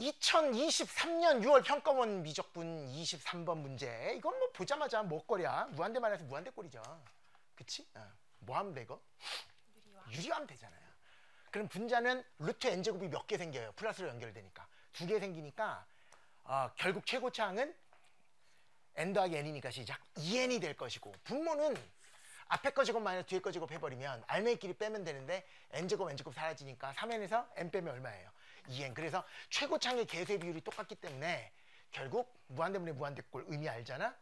2023년 6월 평가원 미적분 23번 문제. 이건 뭐 보자마자 뭐거리야. 무한대 마이너스 무한대 꼴이죠. 그치? 뭐 하면 돼 이거? 유리화하면 되잖아요. 그럼 분자는 루트 n제곱이 몇 개 생겨요? 플러스로 연결되니까. 2개 생기니까 결국 최고차항은 n 더하기 n이니까 시작 2n이 될 것이고, 분모는 앞에 거 제곱 마이너스 뒤에 거 제곱 해버리면 알맹이끼리 빼면 되는데 n제곱 n제곱 사라지니까 3n에서 n 빼면 얼마예요? 2n. 그래서 최고차항의 개수의 비율이 똑같기 때문에 결국 무한대분의 무한대꼴 의미 알잖아?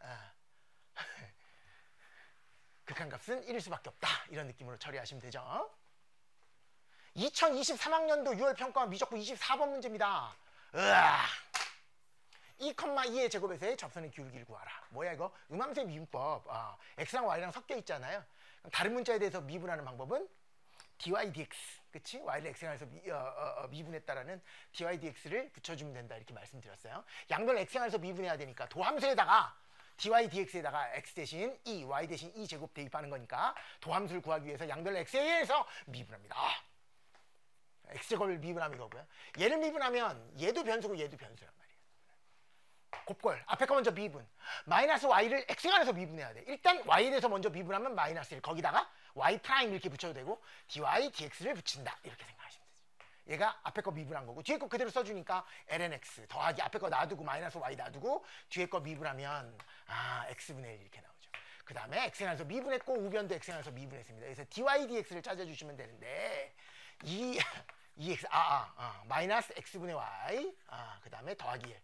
극한값은 1일 수밖에 없다. 이런 느낌으로 처리하시면 되죠. 2023학년도 6월 평가원 미적분 24번 문제입니다. 2,2의 제곱에서의 접선의 기울기를 구하라. 뭐야 이거? 음함수의 미분법. x랑 y랑 섞여 있잖아요. 다른 문자에 대해서 미분하는 방법은 dy dx. 그치? y를 x랑 해서 미분했다라는 dy dx를 붙여주면 된다. 이렇게 말씀드렸어요. 양변 x랑 해서 미분해야 되니까 도함수에다가 dy dx에다가 x 대신 2, y 대신 2 제곱 대입하는 거니까 도함수를 구하기 위해서 양변 x에 의해서 미분합니다. x제곱을 미분하면 이거고요. 얘를 미분하면 얘도 변수고 얘도 변수란 말이에요. 곱걸. 앞에 거 먼저 미분. 마이너스 y를 x간에서 미분해야 돼. 일단 y에 대해서 먼저 미분하면 마이너스 1. 거기다가 y 프라임 이렇게 붙여도 되고 dy dx를 붙인다. 이렇게 생각하시면 되죠. 얘가 앞에 거 미분한 거고 뒤에 거 그대로 써주니까 lnx 더하기 앞에 거 놔두고 마이너스 y 놔두고 뒤에 거 미분하면 x분의 1 이렇게 나오죠. 그 다음에 x간에서 미분했고 우변도 x간에서 미분했습니다. 그래서 dy dx를 찾아주시면 되는데 마이너스 x분의 y 그 다음에 더하기 1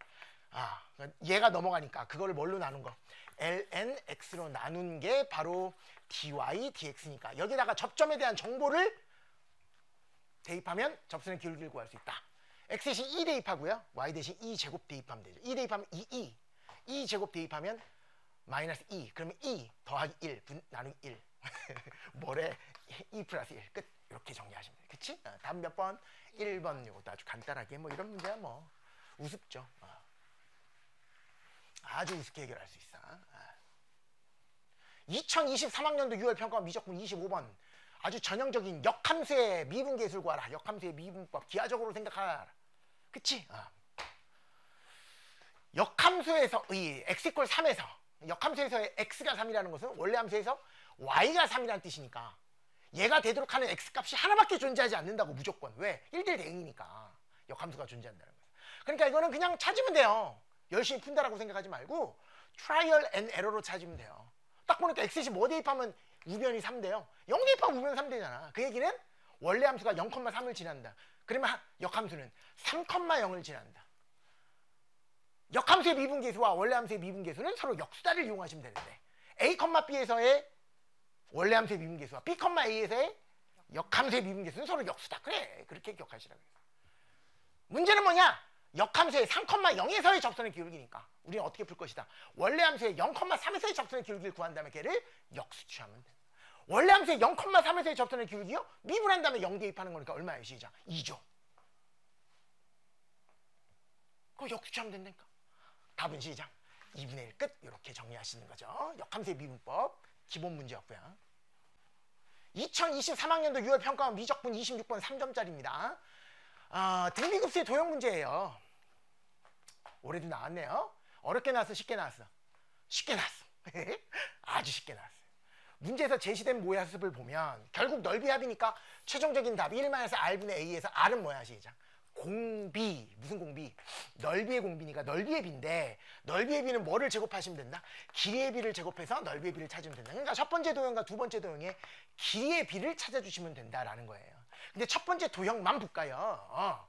얘가 넘어가니까 그거를 뭘로 나눈 거? lnx로 나눈 게 바로 dy dx니까 여기다가 접점에 대한 정보를 대입하면 접선의 기울기를 구할 수 있다. x 대신 2 대입하고요. y 대신 2 제곱 대입하면 되죠. 2 대입하면 2 제곱 대입하면 마이너스 2. 그러면 2 더하기 1 나누기 1 뭐래? 2 플러스 1 끝. 이렇게 정리하시면 돼요. 그치? 다음 몇 번? 1번. 이것도 아주 간단하게 뭐 이런 문제야 뭐 우습죠. 아주 우습게 해결할 수 있어. 2023학년도 6월 평가원 미적분 25번. 아주 전형적인 역함수의 미분계수를 구하라. 역함수의 미분법. 기하적으로 생각하라. 그치? 역함수에서의 x = 3에서 역함수에서의 x가 3이라는 것은 원래 함수에서 y가 3이라는 뜻이니까 얘가 되도록 하는 x값이 하나밖에 존재하지 않는다고 무조건. 왜? 1대1 대응이니까 역함수가 존재한다는 거예요. 그러니까 이거는 그냥 찾으면 돼요. 열심히 푼다라고 생각하지 말고 트라이얼 앤 에러로 찾으면 돼요. 딱 보니까 x시 뭐 대입하면 우변이 3대요. 0 대입하면 우변 3대잖아. 그 얘기는 원래 함수가 0,3을 지난다. 그러면 역함수는 3,0을 지난다. 역함수의 미분계수와 원래 함수의 미분계수는 서로 역수다를 이용하시면 되는데 a, b에서의 원래 함수의 미분계수와 b, a에서의 역함수의 미분계수는 서로 역수다. 그래, 그렇게 기억하시라고 해요. 문제는 뭐냐? 역함수의 3,0에서의 접선의 기울기니까 우리는 어떻게 풀 것이다? 원래 함수의 0,3에서의 접선의 기울기를 구한 다음에 걔를 역수 취하면 돼. 원래 함수의 0,3에서의 접선의 기울기요? 미분한 다음에 0 대입하는 거니까 얼마예요? 시작. 2죠. 그거 역수 취하면 된다니까. 답은 시작. 2분의 1 끝. 이렇게 정리하시는 거죠. 역함수의 미분법 기본 문제였고요. 2023학년도 6월 평가원 미적분 26번 3점짜리입니다. 등비급수의 도형 문제예요. 올해도 나왔네요. 어렵게 나왔어? 쉽게 나왔어? 쉽게 나왔어. 아주 쉽게 나왔어요. 문제에서 제시된 모의합을 보면 결국 넓이 합이니까 최종적인 답 1-r분의 a에서 r은 뭐야? 시작. 공비. 무슨 공비? 넓이의 공비니까 넓이의 비인데 넓이의 비는 뭐를 제곱하시면 된다? 길이의 비를 제곱해서 넓이의 비를 찾으면 된다. 그러니까 첫 번째 도형과 두 번째 도형의 길이의 비를 찾아주시면 된다라는 거예요. 근데 첫 번째 도형만 볼까요?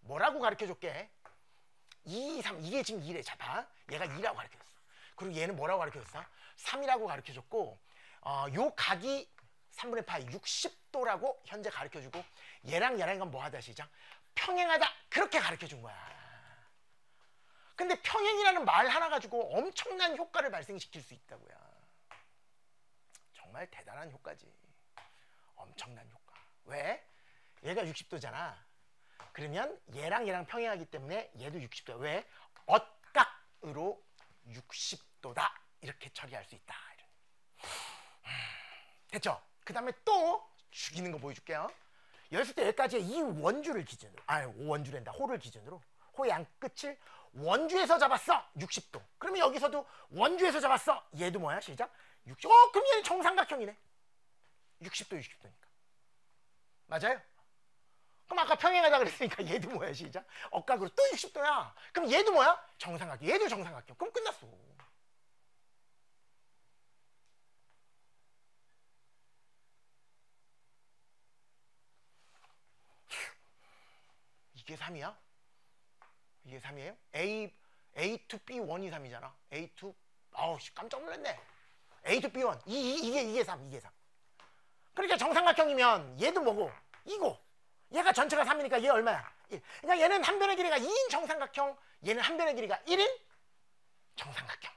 뭐라고 가르쳐줄게? 2, 3. 이게 지금 2래. 자, 봐. 얘가 2라고 가르쳐줬어. 그리고 얘는 뭐라고 가르쳐줬어? 3이라고 가르쳐줬고 요 각이 3분의 파이 60도라고 현재 가르쳐주고 얘랑 얘랑 뭐 하다 시작? 평행하다. 그렇게 가르쳐준 거야. 근데 평행이라는 말 하나 가지고 엄청난 효과를 발생시킬 수 있다고요. 정말 대단한 효과지. 엄청난 효과. 왜? 얘가 60도잖아. 그러면 얘랑 얘랑 평행하기 때문에 얘도 60도야. 왜? 엇각으로 60도다. 이렇게 처리할 수 있다. 됐죠? 그 다음에 또 죽이는 거 보여줄게요. 여기서 때 여기까지 이 원주를 기준으로, 원주랜다. 호를 기준으로 호의 양 끝을 원주에서 잡았어. 60도. 그러면 여기서도 원주에서 잡았어. 얘도 뭐야? 시작. 60. 그럼 얘는 정삼각형이네. 60도, 60도니까. 맞아요? 그럼 아까 평행하다 그랬으니까 얘도 뭐야? 시작. 억각으로 또 60도야. 그럼 얘도 뭐야? 정삼각형. 얘도 정삼각형. 그럼 끝났어. 이게 3이야? 이게 3이에요? A to B1이 3이잖아. A to 아우 깜짝 놀랐네. A to B1 이게 3 이게 3. 그러니까 정삼각형이면 얘도 뭐고 이거 얘가 전체가 3이니까 얘 얼마야? 1. 그러니까 얘는 한 변의 길이가 2인 정삼각형, 얘는 한 변의 길이가 1인 정삼각형.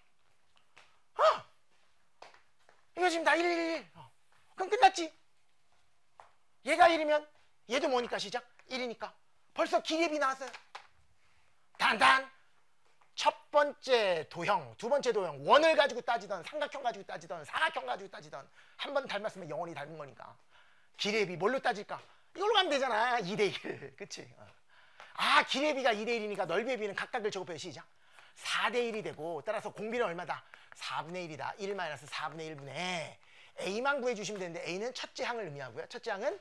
이거 지금 다 1, 1, 1. 그럼 끝났지? 얘가 1이면 얘도 뭐니까 시작? 1이니까 벌써 기립이 나왔어요. 단단 첫 번째 도형, 두 번째 도형 원을 가지고 따지던 삼각형 가지고 따지던 사각형 가지고 따지던 한 번 닮았으면 영원히 닮은 거니까 기립이 뭘로 따질까? 이걸로 가면 되잖아. 2대1 그치? 기립이가 2대1이니까 넓이의 비는 각각을 적어봐요. 시작. 4대1이 되고 따라서 공비는 얼마다? 4분의 1이다. 1 마이너스 4분의 1분의 A만 구해주시면 되는데 A는 첫째 항을 의미하고요. 첫째 항은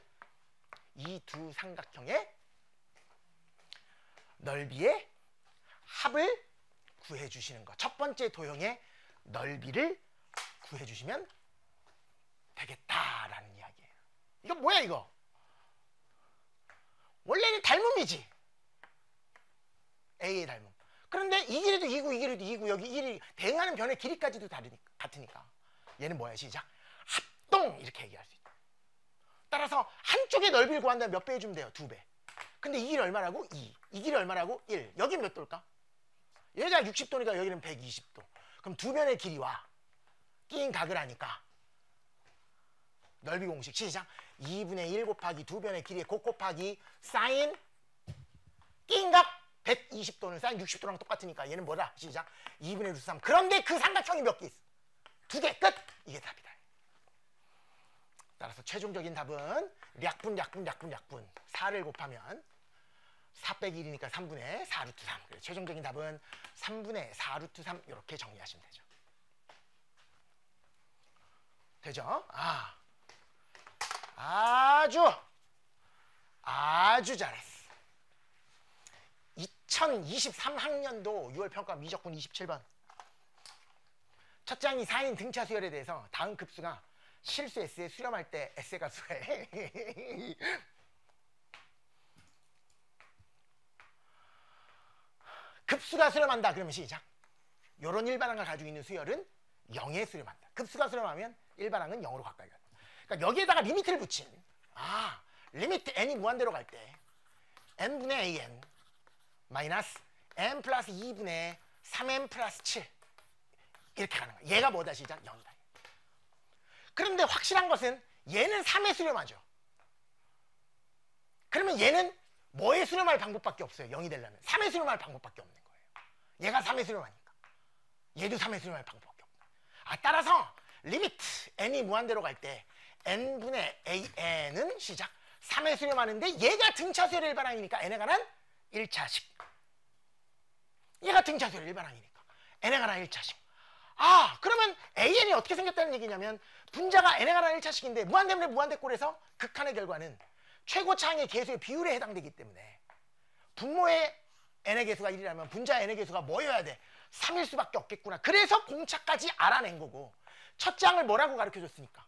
이 두 삼각형의 넓이의 합을 구해주시는 거. 첫 번째 도형의 넓이를 구해주시면 되겠다라는 이야기예요. 이거 뭐야 이거? 원래는 닮음이지. A의 닮음. 그런데 이 길이도 2고 이 길이도 2고 여기 1이 대응하는 변의 길이까지도 같으니까 얘는 뭐야? 시작. 합동 이렇게 얘기할 수 있다. 따라서 한쪽의 넓이를 구한다면 몇 배 해주면 돼요? 2배. 근데 이 길이 얼마라고? 2. 이 길이 얼마라고? 1. 여긴 몇 도일까? 여기가 60도니까 여기는 120도. 그럼 두 변의 길이와 끼인 각을 하니까 넓이 공식 시작. 2분의 1 곱하기 두 변의 길이의 곱 곱하기 사인 끼인 각 120도는 사인 60도랑 똑같으니까 얘는 뭐다? 시작. 2분의 루트 3. 그런데 그 삼각형이 몇 개 있어? 2개 끝. 이게 답이다. 따라서 최종적인 답은 약분 4를 곱하면 4 빼기 1이니까 3분의 4 루트 3. 최종적인 답은 3분의 4 루트 3 이렇게 정리하시면 되죠. 되죠? 아주 잘했어. 2023학년도 6월 평가 미적분 27번. 첫째 항이 4인 등차 수열에 대해서 다음 급수가 실수 S에 수렴할 때 S의 값수가 급수가 수렴한다. 그러면 시작. 요런 일반항을 가지고 있는 수열은 0에 수렴한다. 급수가 수렴하면 일반항은 0으로 가까이 간다. 그러니까 여기에다가 리미트를 붙인 리미트 n이 무한대로 갈 때 n분의 an 마이너스 n 플러스 2분의 3n 플러스 7 이렇게 가는 거야. 얘가 뭐다? 시작. 0이다. 그런데 확실한 것은 얘는 3에 수렴하죠. 그러면 얘는 뭐에 수렴할 방법밖에 없어요. 0이 되려면 3에 수렴할 방법밖에 없는 거예요. 얘가 3에 수렴하니까 얘도 3에 수렴할 방법밖에 없다. 따라서 리미트 n이 무한대로 갈 때 n분의 an은 시작 3에 수렴하는데 얘가 등차수열의 일반항이니까 n에 관한 1차식. 얘가 등차수열의 일반항이니까 n에 관한 1차식. 그러면 an이 어떻게 생겼다는 얘기냐면 분자가 n에 관한 1차식인데 무한대문의 무한대꼴에서 극한의 결과는 최고차항의 개수의 비율에 해당되기 때문에 분모의 n의 개수가 1이라면 분자 n의 개수가 뭐여야 돼? 3일 수밖에 없겠구나. 그래서 공차까지 알아낸 거고 첫째 항을 뭐라고 가르쳐줬으니까?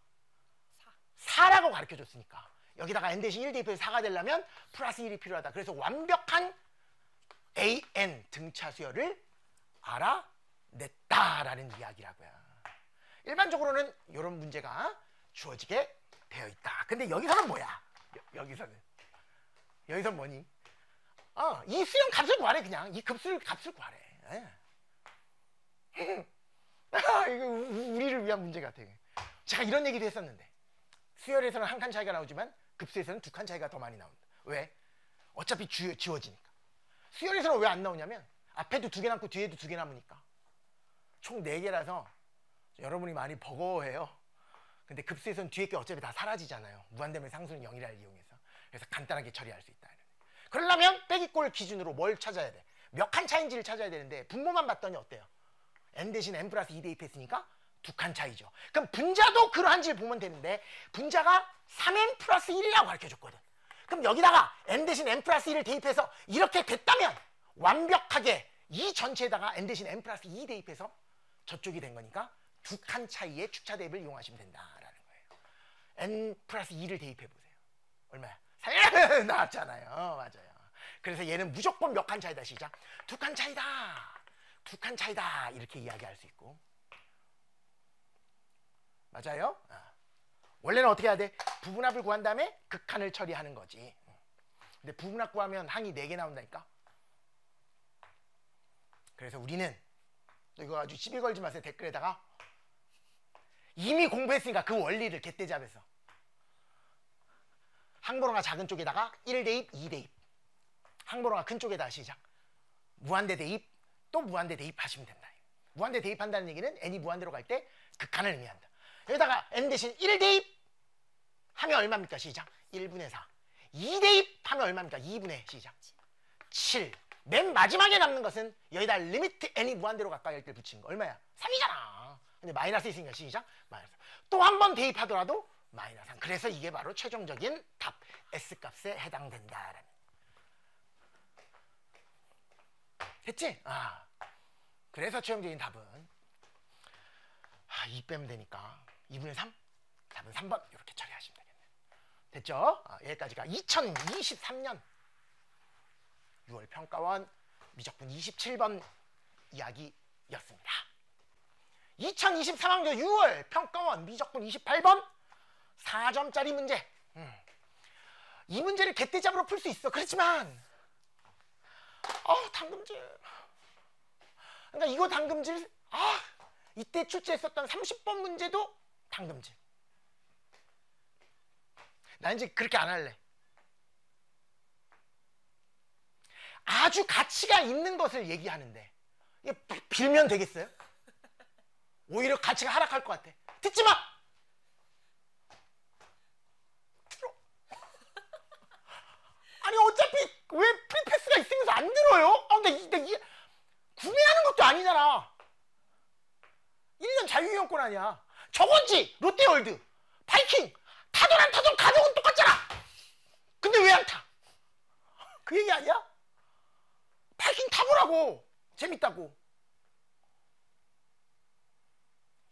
4라고 가르쳐줬으니까 여기다가 n 대신 1 대입해서 4가 되려면 플러스 1이 필요하다. 그래서 완벽한 an 등차수열을 알아냈다라는 이야기라고요. 일반적으로는 이런 문제가 주어지게 되어 있다. 근데 여기서는 뭐야? 여기서는 뭐니? 이 수렴 값을 구하래. 그냥 이 급수를 값을 구하래. 이거 우리를 위한 문제 같아. 제가 이런 얘기도 했었는데 수열에서는 한 칸 차이가 나오지만 급수에서는 두 칸 차이가 더 많이 나온다. 왜? 어차피 지워지니까. 수열에서는 왜 안 나오냐면 앞에도 2개 남고 뒤에도 2개 남으니까 총 4개라서 여러분이 많이 버거워해요. 근데 급수에서는 뒤에 게 어차피 다 사라지잖아요. 무한대면 상수는 0이라를 이용해서. 그래서 간단하게 처리할 수 있다. 그러려면 빼기꼴 기준으로 뭘 찾아야 돼? 몇 칸 차인지를 찾아야 되는데 분모만 봤더니 어때요? n 대신 n 플러스 2 대입했으니까 2칸 차이죠. 그럼 분자도 그러한지를 보면 되는데 분자가 3n 플러스 1이라고 가르쳐줬거든. 그럼 여기다가 n 대신 n 플러스 1을 대입해서 이렇게 됐다면 완벽하게 이 전체에다가 n 대신 n 플러스 2 대입해서 저쪽이 된 거니까 2칸 차이의 축차 대입을 이용하시면 된다라는 거예요. n 플러스 2를 대입해보세요. 얼마야? 3 나왔잖아요. 맞아요. 그래서 얘는 무조건 몇 칸 차이다. 시작. 2칸 차이다. 2칸 차이다. 이렇게 이야기할 수 있고. 맞아요? 원래는 어떻게 해야 돼? 부분합을 구한 다음에 극한을 처리하는 거지. 근데 부분합 구하면 항이 4개 나온다니까. 그래서 우리는 또 이거 아주 시비 걸지 마세요. 댓글에다가 이미 공부했으니까 그 원리를 갯대잡에서 항번호가 작은 쪽에다가 1대입, 2대입, 항번호가 큰 쪽에다가 시작. 무한대 대입, 또 무한대 대입하시면 된다. 무한대 대입한다는 얘기는 n이 무한대로 갈 때 극한을 의미한다. 여기다가 n 대신 1대입 하면 얼마입니까? 시작. 1분의 4. 2대입 하면 얼마입니까? 2분의 시작. 7. 맨 마지막에 남는 것은 여기다 리미트 n이 무한대로 가까이 할 때 붙인 거. 얼마야? 3이잖아. 근데 마이너스 있으니까 시작. 마이너스. 또 한 번 대입하더라도 마이너스 3. 그래서 이게 바로 최종적인 답 S값에 해당된다라는. 됐지? 그래서 최종적인 답은 2 빼면 되니까 2분의 3? 답은 3번 이렇게 처리하시면 되겠네요. 됐죠? 여기까지가 2023년 6월 평가원 미적분 27번 이야기였습니다. 2023학년 6월 평가원 미적분 28번 4점짜리 문제. 이 문제를 갯대잡으로 풀 수 있어. 그렇지만 당금질. 그러니까 이거 당금질 이때 출제했었던 30번 문제도 당금질. 나 이제 그렇게 안 할래. 아주 가치가 있는 것을 얘기하는데 이게 빌면 되겠어요? 오히려 가치가 하락할 것 같아. 듣지 마! 들어. 아니 어차피 왜 프리패스가 있으면서 안 들어요? 근데 구매하는 것도 아니잖아. 1년 자유이용권 아니야. 저건지 롯데월드, 바이킹 타던 안 타던 가격은 똑같잖아. 근데 왜 안 타? 그 얘기 아니야? 바이킹 타보라고. 재밌다고.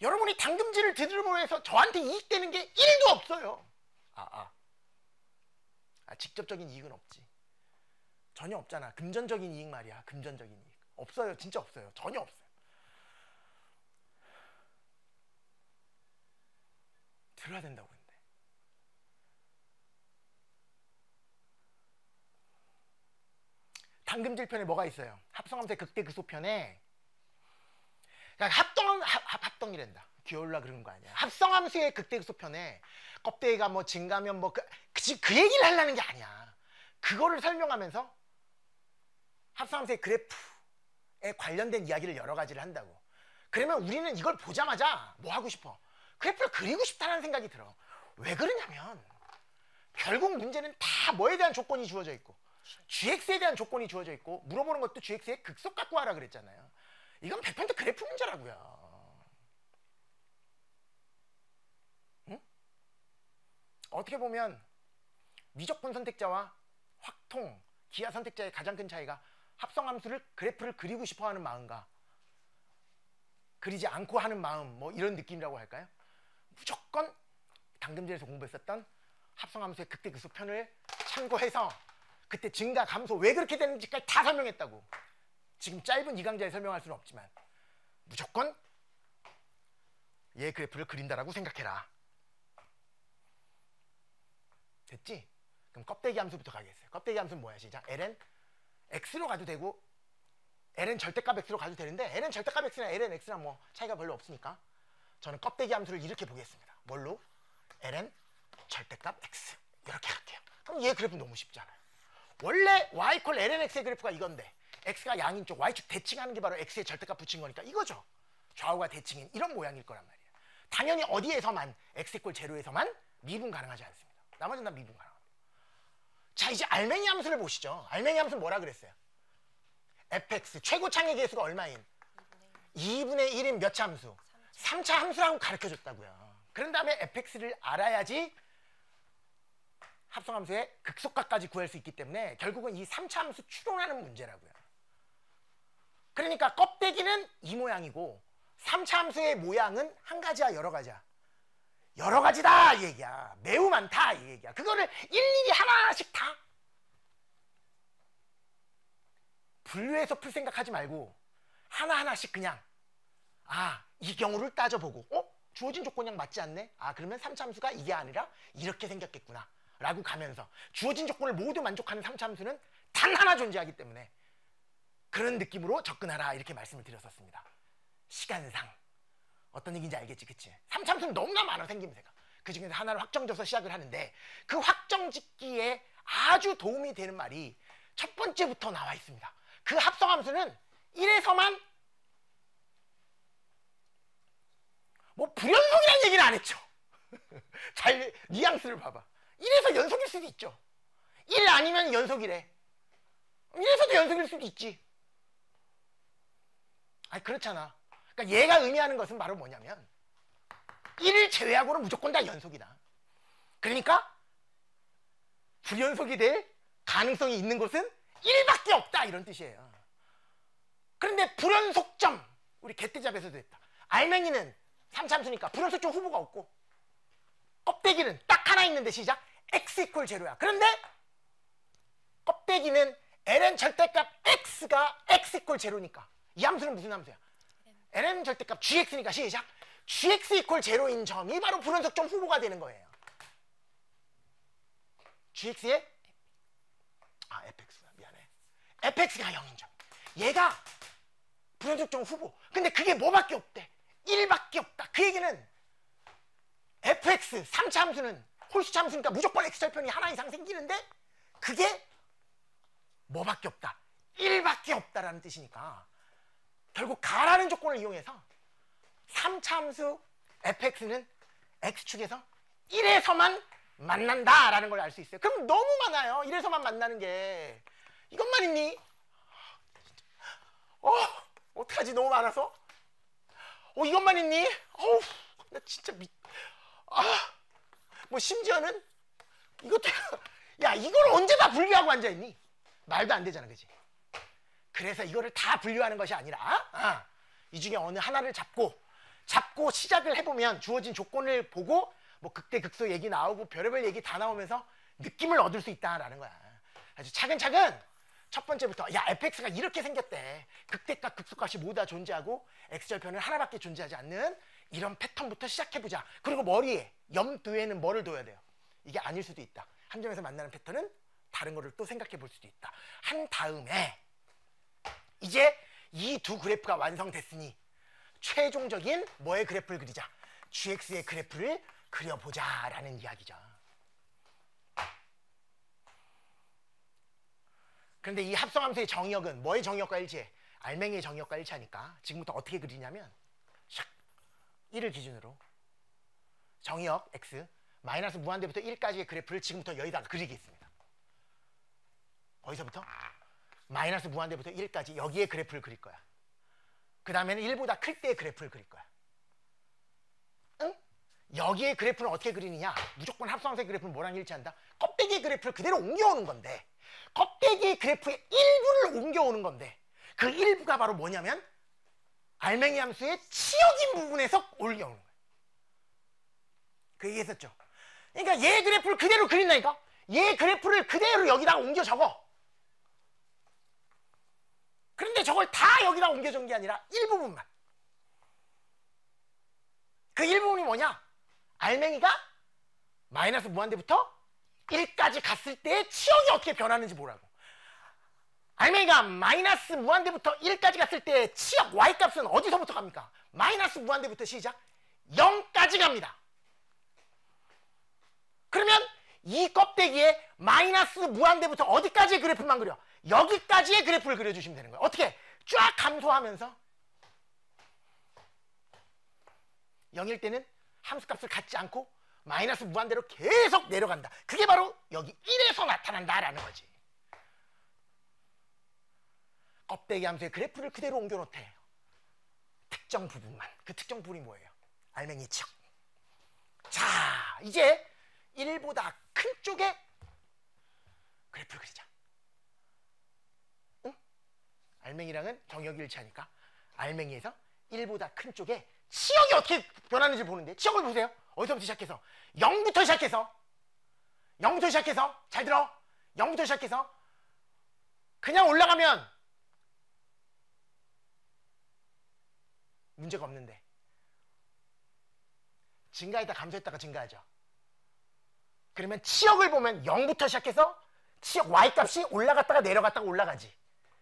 여러분이 당금질을 들으므로 해서 저한테 이익되는 게 1도 없어요. 직접적인 이익은 없지. 전혀 없잖아. 금전적인 이익 말이야. 금전적인 이익. 없어요. 진짜 없어요. 전혀 없어요. 들어야 된다고 근데. 당금질편에 뭐가 있어요? 합성함수의 극대극소편에 그러니까 합동이란다. 기어올라 그런 거 아니야. 합성함수의 극대극소편에 껍데기가 뭐 증가면 뭐 그 얘기를 하려는 게 아니야. 그거를 설명하면서 합성함수의 그래프에 관련된 이야기를 여러 가지를 한다고. 그러면 우리는 이걸 보자마자 뭐 하고 싶어? 그래프를 그리고 싶다는 생각이 들어. 왜 그러냐면 결국 문제는 다 뭐에 대한 조건이 주어져 있고 gx에 대한 조건이 주어져 있고 물어보는 것도 gx의 극속 갖고 와라 그랬잖아요. 이건 100% 그래프 문제라고요. 응? 어떻게 보면 미적분 선택자와 확통, 기하 선택자의 가장 큰 차이가 합성함수를 그래프를 그리고 싶어하는 마음과 그리지 않고 하는 마음, 뭐 이런 느낌이라고 할까요? 무조건 당금질에서 공부했었던 합성함수의 극대극소편을 참고해서 그때 증가, 감소 왜 그렇게 되는지까지 다 설명했다고. 지금 짧은 이 강좌에 설명할 수는 없지만 무조건 얘 그래프를 그린다라고 생각해라. 됐지? 그럼 껍데기 함수부터 가겠어요. 껍데기 함수는 뭐야? 시작. ln x로 가도 되고 ln 절대값 x로 가도 되는데 ln 절대값 x나 ln x랑 뭐 차이가 별로 없으니까 저는 껍데기 함수를 이렇게 보겠습니다. 뭘로? ln 절대값 x 이렇게 할게요. 그럼 얘 그래프 너무 쉽잖아요. 원래 y 콜 ln x의 그래프가 이건데 x가 양인 쪽 y축 대칭하는 게 바로 x의 절대값 붙인 거니까 이거죠. 좌우가 대칭인 이런 모양일 거란 말이에요. 당연히 어디에서만 x 콜 제로에서만 미분 가능하지 않습니다. 나머지는 다 미분 가능합니다. 자, 이제 알맹이 함수를 보시죠. 알맹이 함수는 뭐라 그랬어요? fx 최고창의 계수가 얼마인? 2분의 1인 몇 차 함수? 3차 함수라고 가르쳐줬다고요. 그런 다음에 fx를 알아야지 합성함수의 극소값까지 구할 수 있기 때문에 결국은 이 3차 함수 추론하는 문제라고요. 그러니까 껍데기는 이 모양이고 3차 함수의 모양은 한 가지야 여러 가지야? 여러 가지다 이 얘기야. 매우 많다 이 얘기야. 그거를 일일이 하나씩 다 분류해서 풀 생각하지 말고 하나하나씩 그냥 이 경우를 따져보고 주어진 조건이랑 맞지 않네? 그러면 3차 함수가 이게 아니라 이렇게 생겼겠구나 라고 가면서 주어진 조건을 모두 만족하는 3차 함수는 단 하나 존재하기 때문에 그런 느낌으로 접근하라 이렇게 말씀을 드렸었습니다. 시간상 어떤 얘기인지 알겠지, 그치? 3차 함수는 너무나 많아 생김새가. 그 중에서 하나를 확정져서 시작을 하는데 그 확정짓기에 아주 도움이 되는 말이 첫 번째부터 나와 있습니다. 그 합성함수는 1에서만 뭐 불연속이라는 얘기는 안 했죠. 잘 뉘앙스를 봐봐. 1에서 연속일 수도 있죠. 1 아니면 연속이래. 1에서도 연속일 수도 있지. 그렇잖아. 그러니까 얘가 의미하는 것은 바로 뭐냐면 1을 제외하고는 무조건 다 연속이다. 그러니까 불연속이 될 가능성이 있는 곳은 1밖에 없다 이런 뜻이에요. 그런데 불연속점 우리 개떼잡에서도 했다. 알맹이는 3참수니까 불연속점 후보가 없고 껍데기는 딱 하나 있는데 시작 x 이퀄 제로야. 그런데 껍데기는 ln 절대값 x가 x 이퀄 제로니까 이 함수는 무슨 함수야? ln 절대값 gx니까 시작 gx 이퀄 제로인 점이 바로 불연속점 후보가 되는 거예요. gx의 fx가 미안해. fx가 0인 점. 얘가 불연속점 후보. 근데 그게 뭐밖에 없대? 1밖에 없다. 그 얘기는 fx 3차 함수는 홀수차 함수니까 무조건 x절편이 하나 이상 생기는데 그게 뭐밖에 없다? 1밖에 없다라는 뜻이니까 결국 가라는 조건을 이용해서 3차 함수 fx는 x축에서 1에서만 만난다라는 걸 알 수 있어요. 그럼 너무 많아요. 1에서만 만나는 게. 이것만 있니? 어떡하지? 너무 많아서? 이것만 있니? 나 진짜 뭐 심지어는 이것도 야 이걸 언제 다 분류하고 앉아있니? 말도 안 되잖아, 그치? 그래서 이거를 다 분류하는 것이 아니라 이 중에 어느 하나를 잡고 시작을 해보면 주어진 조건을 보고 뭐 극대 극소 얘기 나오고 별의별 얘기 다 나오면서 느낌을 얻을 수 있다라는 거야. 아주 차근차근 첫 번째부터 야 fx가 이렇게 생겼대. 극대값 극소값이 모두 다 존재하고 x절편은 하나밖에 존재하지 않는 이런 패턴부터 시작해보자. 그리고 머리에 염두에는 뭐를 둬야 돼요? 이게 아닐 수도 있다. 한 점에서 만나는 패턴은 다른 거를 또 생각해 볼 수도 있다. 한 다음에 이제 이 두 그래프가 완성됐으니 최종적인 뭐의 그래프를 그리자? gx의 그래프를 그려보자 라는 이야기죠. 그런데 이 합성함수의 정의역은 뭐의 정의역과 일치해? 알맹이의 정의역과 일치하니까 지금부터 어떻게 그리냐면 1을 기준으로 정의역 x 마이너스 무한대부터 1까지의 그래프를 지금부터 여기다가 그리겠습니다. 어디서부터? 마이너스 무한대부터 1까지 여기에 그래프를 그릴 거야. 그 다음에는 1보다 클 때의 그래프를 그릴 거야. 응? 여기에 그래프는 어떻게 그리느냐? 무조건 합성함수의 그래프는 뭐랑 일치한다? 껍데기의 그래프를 그대로 옮겨오는 건데 껍데기의 그래프의 일부를 옮겨오는 건데 그 일부가 바로 뭐냐면 알맹이 함수의 치역인 부분에서 올려오는 거예요. 그 얘기 했었죠. 그러니까 얘 그래프를 그대로 그린다니까? 얘 그래프를 그대로 여기다가 옮겨 적어. 그런데 저걸 다 여기다 옮겨 적은 게 아니라 일부분만. 그 일부분이 뭐냐? 알맹이가 마이너스 무한대부터 1까지 갔을 때의 치역이 어떻게 변하는지 보라고. 알맹이가 마이너스 무한대부터 1까지 갔을 때 치역 y값은 어디서부터 갑니까? 마이너스 무한대부터 시작 0까지 갑니다. 그러면 이 껍데기에 마이너스 무한대부터 어디까지의 그래프만 그려? 여기까지의 그래프를 그려주시면 되는 거예요. 어떻게? 쫙 감소하면서 0일 때는 함수값을 갖지 않고 마이너스 무한대로 계속 내려간다. 그게 바로 여기 1에서 나타난다라는 거지. 껍데기 함수의 그래프를 그대로 옮겨 놓대. 특정 부분만. 그 특정 부분이 뭐예요? 알맹이 치역. 자, 이제 1보다 큰 쪽에 그래프를 그리자. 응? 알맹이랑은 정역이 일치하니까 알맹이에서 1보다 큰 쪽에 치역이 어떻게 변하는지 보는데, 치역을 보세요. 어디서부터 시작해서 0부터 시작해서 잘 들어. 0부터 시작해서 그냥 올라가면 문제가 없는데, 증가했다 감소했다가 증가하죠. 그러면 치역을 보면 0부터 시작해서 치역 y값이 올라갔다가 내려갔다가 올라가지.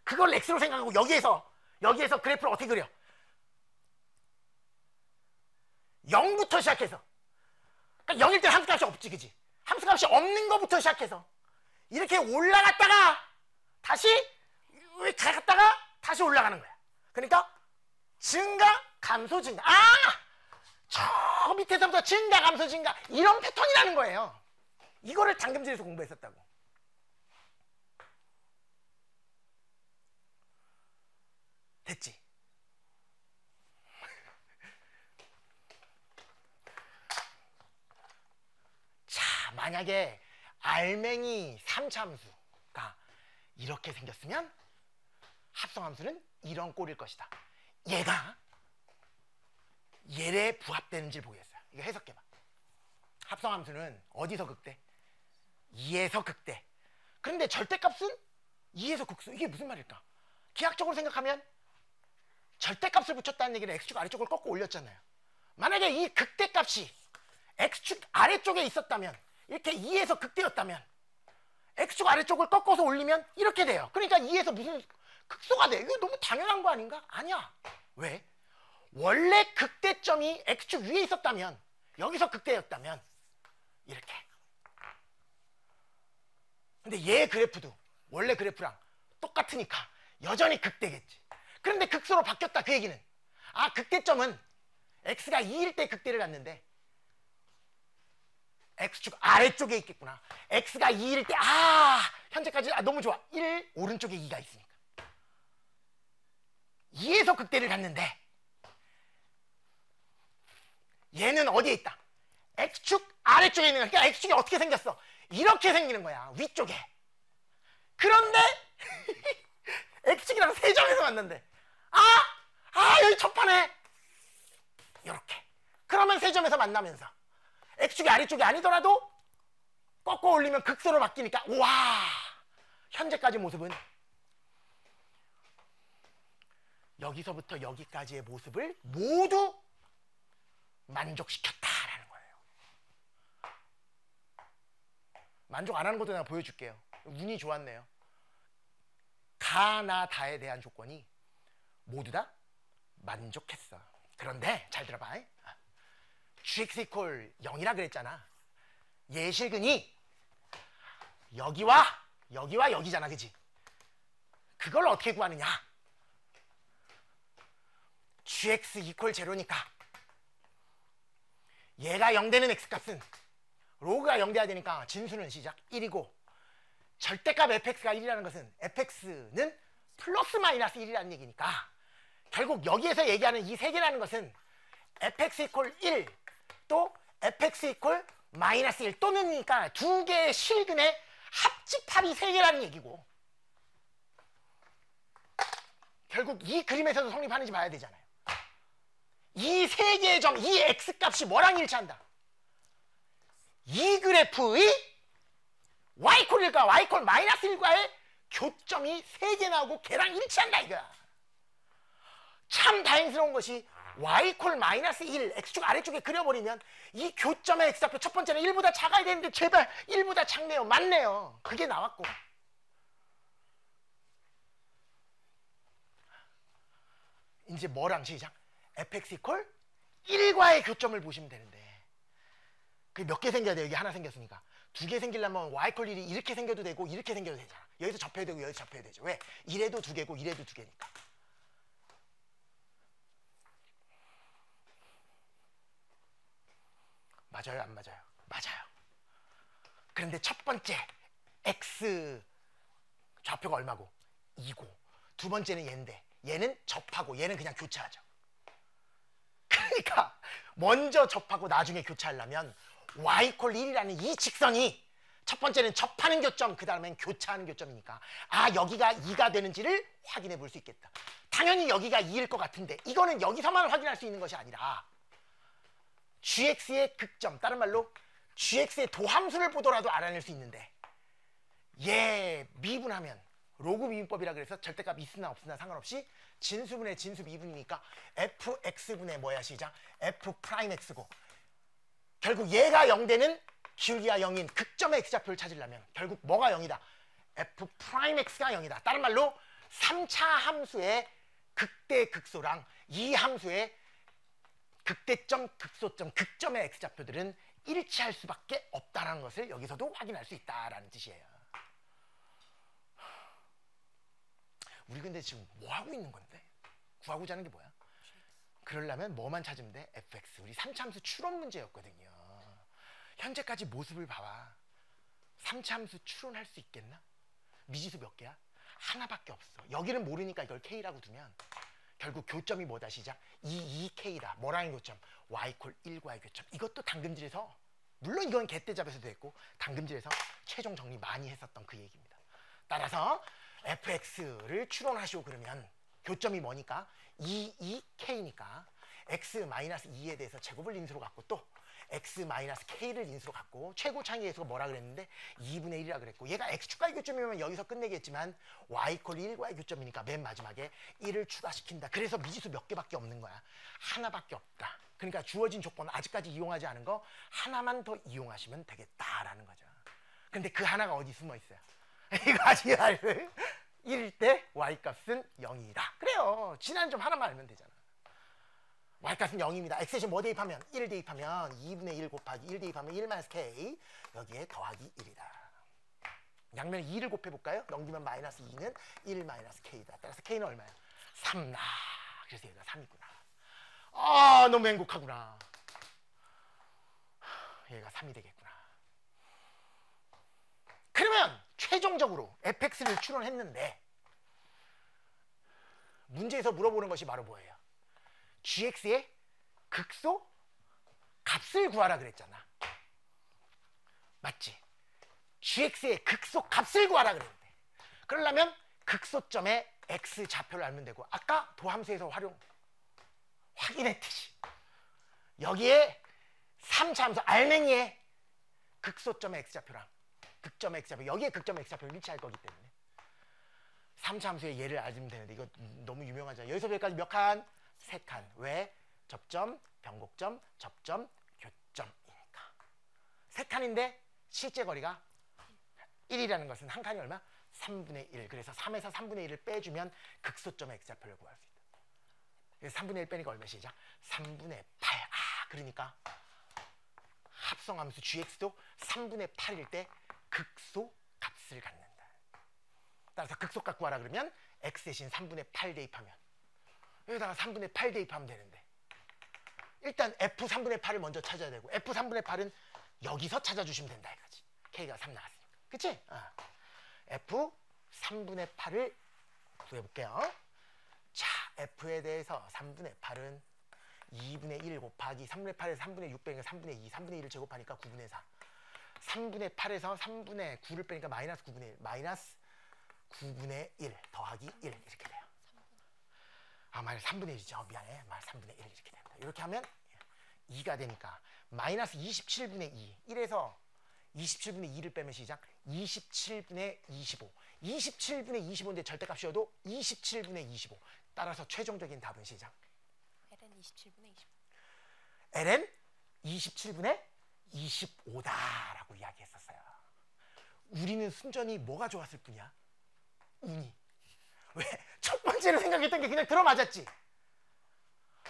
그걸 x로 생각하고 여기에서 그래프를 어떻게 그려? 0부터 시작해서, 그러니까 0일 때 함수값이 없지, 그지? 함수값이 없는 거부터 시작해서 이렇게 올라갔다가 다시 갔다가 다시 올라가는 거야. 그러니까 증가 감소 증가. 저 밑에서부터 증가 감소 증가, 이런 패턴이라는 거예요. 이거를 당금질에서 공부했었다고. 됐지? 자, 만약에 알맹이 3차함수가 이렇게 생겼으면 합성함수는 이런 꼴일 것이다. 얘가 얘에 부합되는지를 보겠어요. 이거 해석해봐. 합성함수는 어디서 극대? 2에서 극대. 그런데 절대값은 2에서 극수. 이게 무슨 말일까? 기하학적으로 생각하면 절대값을 붙였다는 얘기는 x축 아래쪽을 꺾고 올렸잖아요. 만약에 이 극대값이 x축 아래쪽에 있었다면, 이렇게 2에서 극대였다면 x축 아래쪽을 꺾어서 올리면 이렇게 돼요. 그러니까 2에서 무슨 극소가 돼. 이거 너무 당연한 거 아닌가? 아니야. 왜? 원래 극대점이 x축 위에 있었다면, 여기서 극대였다면 이렇게. 근데 얘 그래프도 원래 그래프랑 똑같으니까 여전히 극대겠지. 그런데 극소로 바뀌었다, 그 얘기는 극대점은 x가 2일 때 극대를 갖는데 x축 아래쪽에 있겠구나. x가 2일 때 현재까지 너무 좋아. 1 오른쪽에 2가 있으니까 2에서 극대를 갖는데 얘는 어디에 있다? x축 아래쪽에 있는 거야. 그러니까 x축이 어떻게 생겼어? 이렇게 생기는 거야, 위쪽에. 그런데 x축이랑 세점에서 만난대. 여기 첫판에 이렇게. 그러면 세점에서 만나면서 x축이 아래쪽이 아니더라도 꺾어 올리면 극소로 바뀌니까, 와, 현재까지 모습은 여기서부터 여기까지의 모습을 모두 만족시켰다라는 거예요. 만족 안 하는 것도 내가 보여줄게요. 운이 좋았네요. 가나 다에 대한 조건이 모두 다 만족했어. 그런데 잘 들어봐. gx 이퀄 0이라 그랬잖아. 예실근이 여기와 여기잖아, 그지? 그걸 어떻게 구하느냐? gx 이퀄 제로니까 얘가 0 되는 x값은 로그가 0 돼야 되니까 진수는 시작 1이고, 절대값 fx가 1이라는 것은 fx는 플러스 마이너스 1이라는 얘기니까, 결국 여기에서 얘기하는 이 세 개라는 것은 fx 이퀄 1 또 fx 이퀄 마이너스 1 또는이니까 두 개의 실근의 합집합이 세 개라는 얘기고, 결국 이 그림에서도 성립하는지 봐야 되잖아요. 이 세 개의 점, 이 x값이 뭐랑 일치한다? 이 그래프의 y콜 1과 y콜 마이너스 1과의 교점이 세 개 나오고 걔랑 일치한다, 이거야. 참 다행스러운 것이 y콜 마이너스 1 x축 아래쪽에 그려버리면 이 교점의 x좌표 첫 번째는 1보다 작아야 되는데 제발 1보다 작네요. 맞네요. 그게 나왔고, 이제 뭐랑 시작? fx 이퀄 1과의 교점을 보시면 되는데, 그게 몇 개 생겨야 돼? 여기 하나 생겼으니까. 두 개 생기려면 y콜 1이 이렇게 생겨도 되고 이렇게 생겨도 되잖아. 여기서 접해야 되고 여기서 접해야 되죠. 왜? 이래도 두 개고 이래도 두 개니까. 맞아요, 안 맞아요? 맞아요. 그런데 첫 번째 x 좌표가 얼마고? 2고, 두 번째는 얘인데 얘는 접하고 얘는 그냥 교차하죠. 그러니까 먼저 접하고 나중에 교차하려면 y = 1이라는 이 직선이 첫 번째는 접하는 교점, 그 다음엔 교차하는 교점이니까 아 여기가 2가 되는지를 확인해 볼 수 있겠다. 당연히 여기가 2일 것 같은데 이거는 여기서만 확인할 수 있는 것이 아니라 gx의 극점, 다른 말로 gx의 도함수를 보더라도 알아낼 수 있는데 얘 미분하면 로그 미분법이라 그래서 절대값 있으나 없으나 상관없이 진수분의 진수 미분이니까 fx분의 뭐야 시작? f'x고 결국 얘가 0되는 기울기가 0인 극점의 x좌표를 찾으려면 결국 뭐가 0이다? f'x가 0이다. 다른 말로 3차 함수의 극대 극소랑 이 함수의 극대점, 극소점, 극점의 x좌표들은 일치할 수밖에 없다는 것을 여기서도 확인할 수 있다라는 뜻이에요. 우리 근데 지금 뭐 하고 있는 건데? 구하고자 하는 게 뭐야? 그러려면 뭐만 찾으면 돼? fx. 우리 3차 함수 추론 문제였거든요. 현재까지 모습을 봐봐. 3차 함수 추론할 수 있겠나? 미지수 몇 개야? 하나밖에 없어. 여기는 모르니까 이걸 k라고 두면 결국 교점이 뭐다 시작? 2k다. 뭐라는 교점? y = 1과의 교점. 이것도 당금질에서 물론 이건 개떼잡에서도 했고 당금질에서 최종 정리 많이 했었던 그 얘기입니다. 따라서 fx를 추론하시오 그러면 교점이 뭐니까? 2k니까 x-2에 대해서 제곱을 인수로 갖고 또 x-k를 인수로 갖고 최고 창의 계수가 뭐라 그랬는데 2분의 1이라 그랬고 얘가 x축과의 교점이면 여기서 끝내겠지만 y = 1과의 교점이니까 맨 마지막에 1을 추가시킨다. 그래서 미지수 몇 개밖에 없는 거야. 하나밖에 없다. 그러니까 주어진 조건 아직까지 이용하지 않은 거 하나만 더 이용하시면 되겠다라는 거죠. 근데 그 하나가 어디 숨어 있어요? 이거 아직 1일 때 y값은 0이다. 그래요. 지난 점 하나만 알면 되잖아. y값은 0입니다. x에 뭐 대입하면? 1 대입하면 2분의 1 곱하기 1 대입하면 1-k 여기에 더하기 1이다. 양면에 2를 곱해볼까요? 넘기면 -2는 1-k다. 따라서 k는 얼마야? 3. 그래서 얘가 3이구나. 아 너무 행복하구나. 얘가 3이 되겠구나. 그러면 최종적으로 fx를 추론했는데 문제에서 물어보는 것이 바로 뭐예요? gx의 극소 값을 구하라 그랬잖아. 맞지? gx의 극소 값을 구하라 그랬는데 그러려면 극소점의 x 좌표를 알면 되고 아까 도함수에서 확인했듯이 여기에 3차 함수 알맹이에 극소점의 x좌표랑 극점의 x좌표 여기에 극점의 x좌표를 일치할 거기 때문에 3차 함수의 얘를 알면 되는데 이거 너무 유명하잖아. 여기서 여기까지 몇 칸? 3칸. 왜? 접점, 변곡점, 접점, 교점이니까 3칸인데 실제 거리가 1이라는 것은 한 칸이 얼마? 3분의 1. 그래서 3에서 3분의 1을 빼주면 극소점의 x좌표를 구할 수 있다. 그래서 3분의 1 빼니까 얼마 시작? 3분의 8. 그러니까 합성함수 gx도 3분의 8일 때 극소 값을 갖는다. 따라서 극소값 구하라 그러면 x 대신 3분의 8 대입하면 여기다가 3분의 8 대입하면 되는데 일단 f 3분의 8을 먼저 찾아야 되고 f 3분의 8은 여기서 찾아주시면 된다 이거지. k가 3 나왔으니까. 그치? f 3분의 8을 구해볼게요. 자, f에 대해서 3분의 8은 2분의 1 곱하기 3분의 8에서 3분의 6 빼니까 3분의 2, 3분의 1을 제곱하니까 9분의 4. 3분의 8에서 3분의 9를 빼니까 마이너스 9분의 1. 마이너스 9분의 1 더하기 1 이렇게 돼요. 마이너스 3분의 1이죠. 미안해. 마이너스 3분의 1 이렇게 됩니다. 이렇게 하면 2가 되니까 마이너스 27분의 2. 1에서 27분의 2를 빼면 시작. 27분의 25. 27분의 25인데 절대값이어도 27분의 25. 따라서 최종적인 답은 시작. ln 27분의 25. ln 27분의 25다라고 이야기했었어요. 우리는 순전히 뭐가 좋았을 뿐이야? 운이. 왜? 첫 번째로 생각했던 게 그냥 들어맞았지.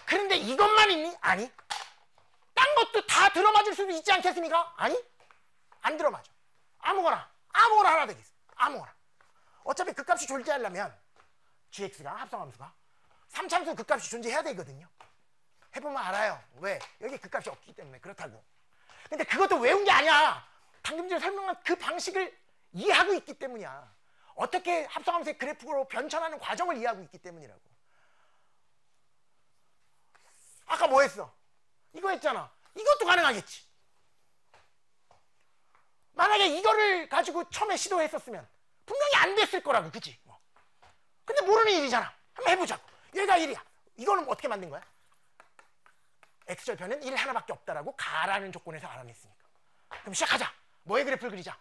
그런데 이것만 있니? 아니. 딴 것도 다 들어맞을 수도 있지 않겠습니까? 아니. 안 들어맞아. 아무거나 하나 되겠어. 아무거나. 어차피 그 값이 존재하려면 gx가 합성함수가 3참수 그 값이 존재해야 되거든요. 해보면 알아요. 왜? 여기 그 값이 없기 때문에 그렇다고. 근데 그것도 외운 게 아니야. 방금 전에 설명한 그 방식을 이해하고 있기 때문이야. 어떻게 합성함수의 그래프로 변천하는 과정을 이해하고 있기 때문이라고. 아까 뭐 했어? 이거 했잖아. 이것도 가능하겠지. 만약에 이거를 가지고 처음에 시도했었으면 분명히 안 됐을 거라고, 그치? 근데 모르는 일이잖아. 한번 해보자고. 얘가 1이야. 이거는 어떻게 만든 거야? x절편은 1 하나밖에 없다라고 가라는 조건에서 알아냈으니까. 그럼 시작하자. 뭐의 그래프를 그리자?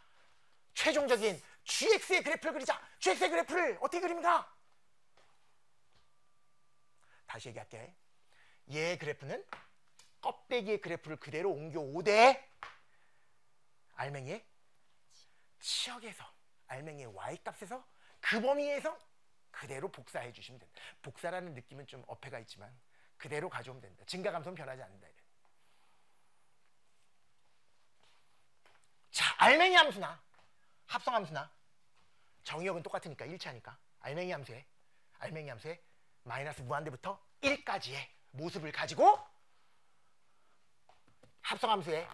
최종적인 gx의 그래프를 그리자. gx의 그래프를 어떻게 그립니까? 다시 얘기할게. 얘의 그래프는 껍데기의 그래프를 그대로 옮겨 오되 알맹이의 치역에서, 알맹이의 y값에서 그 범위에서 그대로 복사해 주시면 된다. 복사라는 느낌은 좀 어폐가 있지만 그대로 가져오면 된다. 증가감소는 변하지 않는다. 자, 알맹이 함수나 합성함수나 정의역은 똑같으니까 일치하니까 알맹이 함수의 마이너스 무한대부터 1까지의 모습을 가지고 합성함수의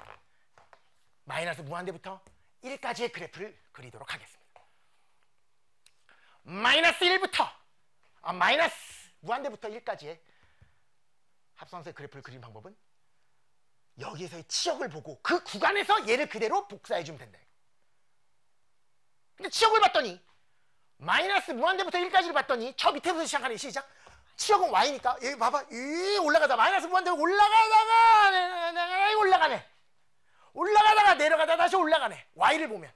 마이너스 무한대부터 1까지의 그래프를 그리도록 하겠습니다. 마이너스 1부터 마이너스 무한대부터 1까지의 합성함수의 그래프를 그리는 방법은 여기에서의 치역을 보고 그 구간에서 얘를 그대로 복사해주면 된다. 근데 치역을 봤더니 마이너스 무한대부터 1까지를 봤더니 저 밑에부터 시작하네. 시작. 치역은 y니까 여기 봐봐. 올라가다 마이너스 무한대로 올라가다가 내려가다 다시 올라가네. y를 보면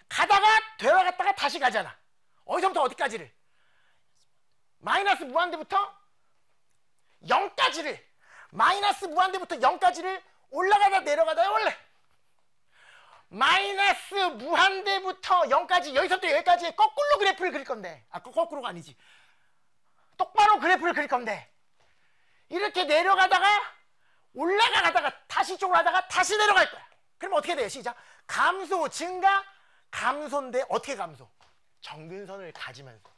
가다가 되어갔다가 다시 가잖아. 어디서부터 어디까지를? 마이너스 무한대부터 0까지를, 마이너스 무한대부터 0까지를 올라가다 내려가다 원래 마이너스 무한대부터 0까지, 여기서부터 여기까지의 거꾸로 그래프를 그릴 건데, 거꾸로가 아니지, 똑바로 그래프를 그릴 건데, 이렇게 내려가다가 올라가다가 다시 이쪽으로 하다가 다시 내려갈 거야. 그러면 어떻게 돼요? 시작. 감소, 증가, 감소인데 어떻게 감소? 정근선을 가지면서.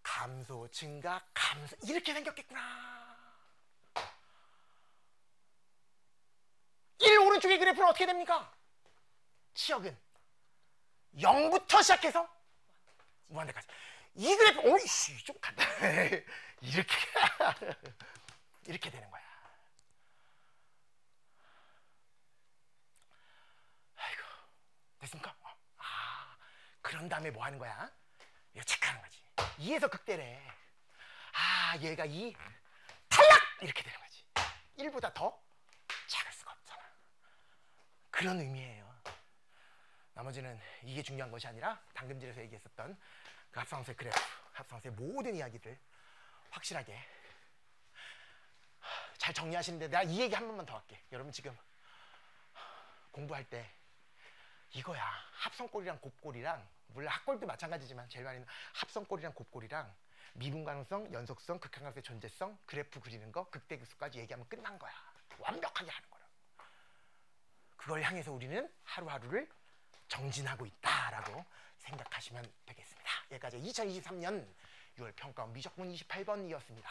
감소, 증가, 감소. 이렇게 생겼겠구나. 1 오른쪽의 그래프는 어떻게 됩니까? 치역은 0부터 시작해서 무한대까지. 이 그래프, 오이씨, 좀 간단해. 이렇게 되는 거야. 아이고, 됐습니까? 그런 다음에 뭐 하는 거야? 이거 체크하는 거지. 2에서 극대래. 얘가 2 탈락! 이렇게 되는 거지. 1보다 더 작을 수가 없잖아. 그런 의미예요. 나머지는 이게 중요한 것이 아니라 당근질에서 얘기했었던 그 합성함수의 그래프, 합성함수의 모든 이야기들 확실하게 잘 정리하시는데, 내가 이 얘기 한 번만 더 할게. 여러분 지금 공부할 때 이거야. 합성꼴이랑 곱꼴이랑, 물론 합꼴도 마찬가지지만 제일 많이 있는 합성꼴이랑 곱꼴이랑 미분 가능성, 연속성, 극한가능성의 존재성, 그래프 그리는 거, 극대극소까지 얘기하면 끝난 거야. 완벽하게 하는 거라. 그걸 향해서 우리는 하루하루를 정진하고 있다라고 생각하시면 되겠습니다. 여기까지 2023년 6월 평가원 미적분 28번이었습니다.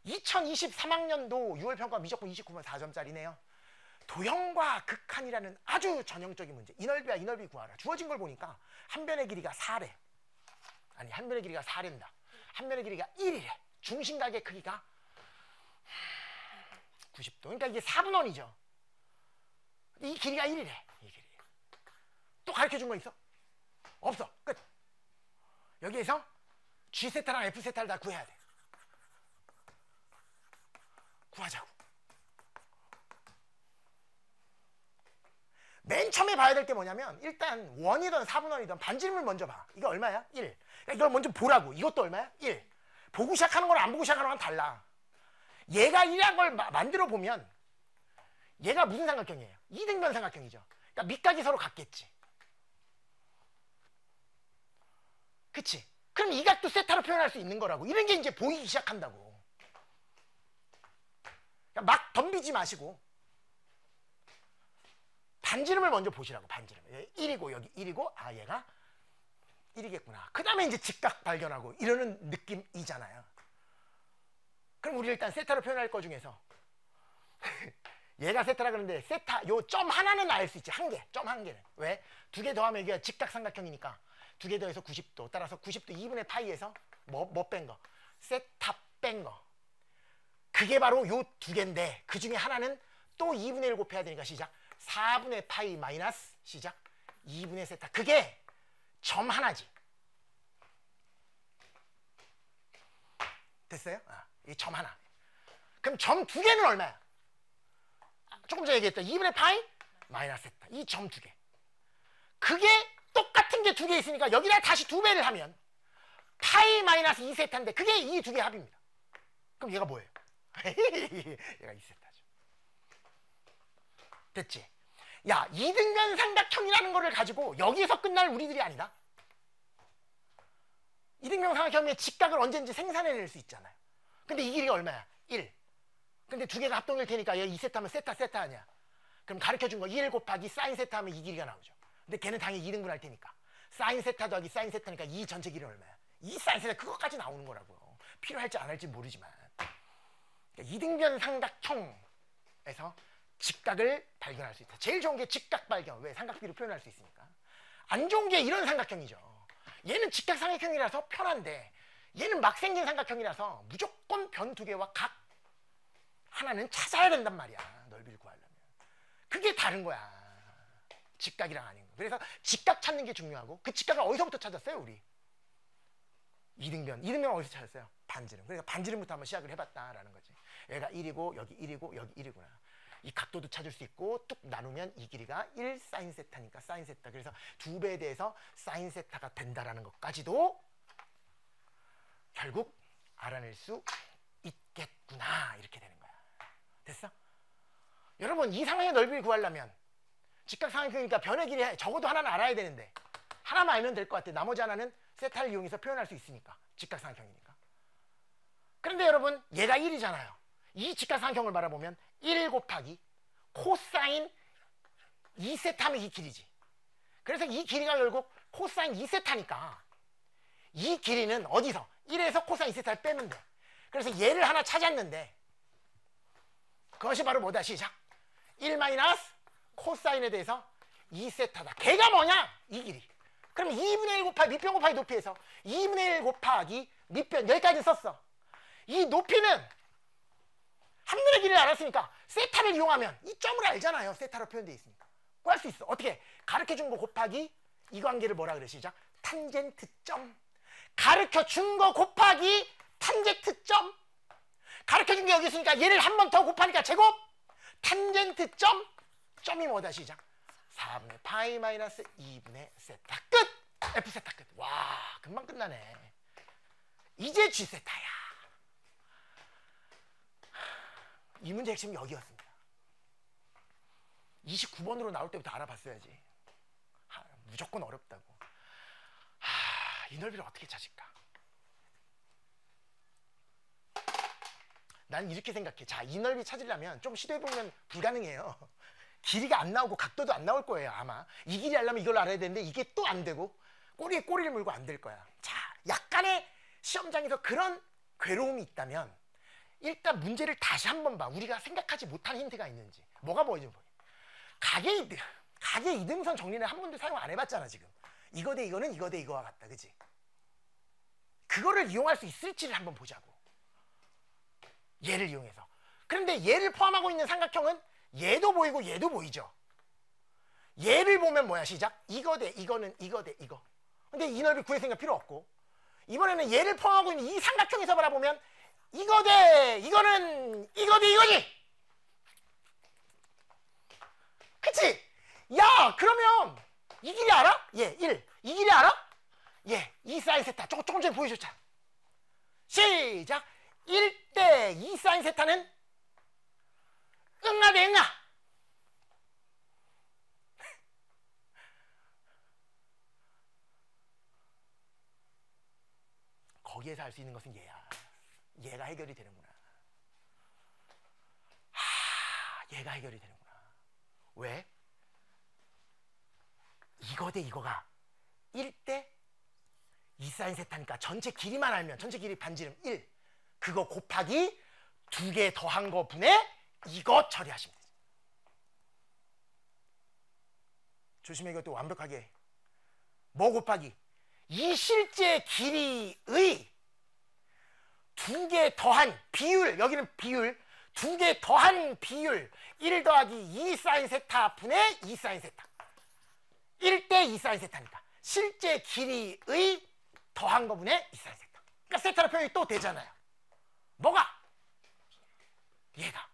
2023학년도 6월 평가원 미적분 29번 4점짜리네요. 도형과 극한이라는 아주 전형적인 문제. 이넓이와 이넓이 구하라. 주어진 걸 보니까 한 변의 길이가 4래. 아니, 한 변의 길이가 4래입니다. 한 변의 길이가 1이래. 중심각의 크기가 90도. 그러니까 이게 4분원이죠. 이 길이가 1이래. 이 길이. 또 가르쳐준 거 있어? 없어. 끝. 여기에서 G세타랑 F세타를 다 구해야 돼. 구하자고. 맨 처음에 봐야 될 게 뭐냐면, 일단 원이든 4분원이든 반지름을 먼저 봐. 이거 얼마야? 1. 그러니까 이걸 먼저 보라고. 이것도 얼마야? 1. 보고 시작하는 거랑 안 보고 시작하는 거랑 달라. 얘가 1이라는 걸 만들어 보면 얘가 무슨 삼각형이에요? 이등변 삼각형이죠. 그러니까 밑각이 서로 같겠지. 그치? 그럼 이 각도 세타로 표현할 수 있는 거라고. 이런 게 이제 보이기 시작한다고. 그러니까 막 덤비지 마시고 반지름을 먼저 보시라고. 반지름. 1이고 여기 1이고, 얘가 1이겠구나. 그 다음에 이제 직각 발견하고 이러는 느낌이잖아요. 그럼 우리 일단 세타로 표현할 거 중에서 얘가 세타라 그러는데 세타 요 점 하나는 알 수 있지. 한 개. 점 한 개는. 왜? 두 개 더하면 이게 직각삼각형이니까 두 개 더해서 90도. 따라서 90도 2분의 파이에서 뭐 뺀 거? 세타 뺀 거. 그게 바로 요 두 개인데 그 중에 하나는 또 2분의 1 곱해야 되니까 시작. 4분의 파이 마이너스 시작. 2분의 세타. 그게 점 하나지. 됐어요? 이 점 하나. 그럼 점 두 개는 얼마야? 조금 전에 얘기했던 2분의 파이 마이너스 세타. 이 점 두 개. 그게 똑같은 게 두 개 있으니까 여기다 다시 두 배를 하면 파이 마이너스 2세타인데 그게 이 두 개 합입니다. 그럼 얘가 뭐예요? 얘가 2세타죠. 됐지? 야, 이등변 삼각형이라는 거를 가지고 여기서 끝날 우리들이 아니다. 이등변 삼각형의 직각을 언제든지 생산해낼 수 있잖아요. 근데 이 길이가 얼마야? 1. 근데 두 개가 합동일 테니까 얘 2세타 하면 세타 아니야. 그럼 가르쳐준 거 1 곱하기 사인 세타 하면 이 길이가 나오죠. 근데 걔는 당연히 2등분 할 테니까 사인 세타 더하기 사인 세타니까 이 전체 길이는 얼마야? 이 사인 세타 그것까지 나오는 거라고요. 필요할지 안 할지 모르지만. 그러니까 이등변 삼각형에서 직각을 발견할 수 있다. 제일 좋은 게 직각 발견. 왜? 삼각비로 표현할 수 있으니까. 안 좋은 게 이런 삼각형이죠. 얘는 직각 삼각형이라서 편한데 얘는 막 생긴 삼각형이라서 무조건 변 두 개와 각 하나는 찾아야 된단 말이야. 넓이를 구하려면. 그게 다른 거야. 직각이랑 아닌 거. 그래서 직각 찾는 게 중요하고 그 직각을 어디서부터 찾았어요? 우리 이등변 어디서 찾았어요? 반지름. 그러니까 반지름부터 한번 시작을 해봤다라는 거지. 얘가 1이고 여기 1이고 여기 1이구나. 이 각도도 찾을 수 있고 뚝 나누면 이 길이가 1 사인 세타니까 사인 세타. 그래서 두 배에 대해서 사인 세타가 된다라는 것까지도 결국 알아낼 수 있겠구나. 이렇게 되는 거야. 됐어? 여러분 이 상황의 넓이를 구하려면 직각삼각형이니까 변의 길이 적어도 하나는 알아야 되는데 하나만 알면 될 것 같아. 나머지 하나는 세타를 이용해서 표현할 수 있으니까. 직각삼각형이니까. 그런데 여러분 얘가 1이잖아요. 이 직각삼각형을 바라보면 1 곱하기 코사인 2세타면 이 길이지. 그래서 이 길이가 결국 코사인 2세타니까 이 길이는 어디서? 1에서 코사인 2세타를 빼면 돼. 그래서 얘를 하나 찾았는데 그것이 바로 뭐다? 시작. 1 마이너스 코사인에 대해서 2세타다. 걔가 뭐냐? 이 길이. 그럼 2분의 1 곱하기 밑변 곱하기 높이에서 2분의 1 곱하기 밑변 여기까지 썼어. 이 높이는 합률의 길이를 알았으니까 세타를 이용하면 이 점을 알잖아요. 세타로 표현되어 있으니까. 구할 수 있어. 어떻게? 가르쳐준 거 곱하기 이 관계를 뭐라 그래? 시작. 탄젠트 점. 가르쳐준 거 곱하기 탄젠트 점. 가르쳐준 게 여기 있으니까 얘를 한 번 더 곱하니까 제곱. 탄젠트 점. 점이 뭐다? 시작. 4분의 파이 마이너스 2분의 세타. 끝! F 세타 끝. 와, 금방 끝나네. 이제 G 세타야. 이 문제 핵심이 여기였습니다. 29번으로 나올 때부터 알아봤어야지. 무조건 어렵다고. 이 넓이를 어떻게 찾을까? 난 이렇게 생각해. 자, 이 넓이 찾으려면 좀 시도해보면 불가능해요. 길이가 안 나오고 각도도 안 나올 거예요. 아마 이 길이 하려면 이걸 알아야 되는데 이게 또 안 되고 꼬리에 꼬리를 물고 안 될 거야. 자, 약간의 시험장에서 그런 괴로움이 있다면 일단 문제를 다시 한번 봐. 우리가 생각하지 못한 힌트가 있는지. 뭐가 보이지? 가계 이등선 정리는 한 번도 사용 안 해봤잖아 지금. 이거 대 이거는 이거 대 이거와 같다. 그치? 그거를 이용할 수 있을지를 한번 보자고. 얘를 이용해서. 그런데 얘를 포함하고 있는 삼각형은 얘도 보이고 얘도 보이죠. 얘를 보면 뭐야? 시작. 이거 대 이거는 이거 대 이거. 근데 이 넓이 구할 생각 필요 없고 이번에는 얘를 포함하고 있는 이 삼각형에서 바라보면 이거 대 이거는 이거 대 이거지. 그치? 야, 그러면 이 길이 알아? 예, 1. 이 길이 알아? 예, 2 사인 세타. 조금 전에 보여줬잖아. 시작. 1대 2 사인 세타는 응아 대 응아. 거기에서 알 수 있는 것은 얘야. 얘가 해결이 되는구나. 얘가 해결이 되는구나. 왜? 이거 대 이거가 1대 2 사인 세타니까 전체 길이만 알면 전체 길이 반지름 1 그거 곱하기 2개 더한 거 분의 이거 처리하시면 되지. 조심해. 이것도 완벽하게 뭐 곱하기 이 실제 길이의 두 개 더한 비율, 여기는 비율, 두 개 더한 비율 1 더하기 2 사인 세타 분의 2 사인 세타 1대 2 사인 세타니까 실제 길이의 더한 거분의 2 사인 세타. 그러니까 세타로 표현이 또 되잖아요. 뭐가? 얘가.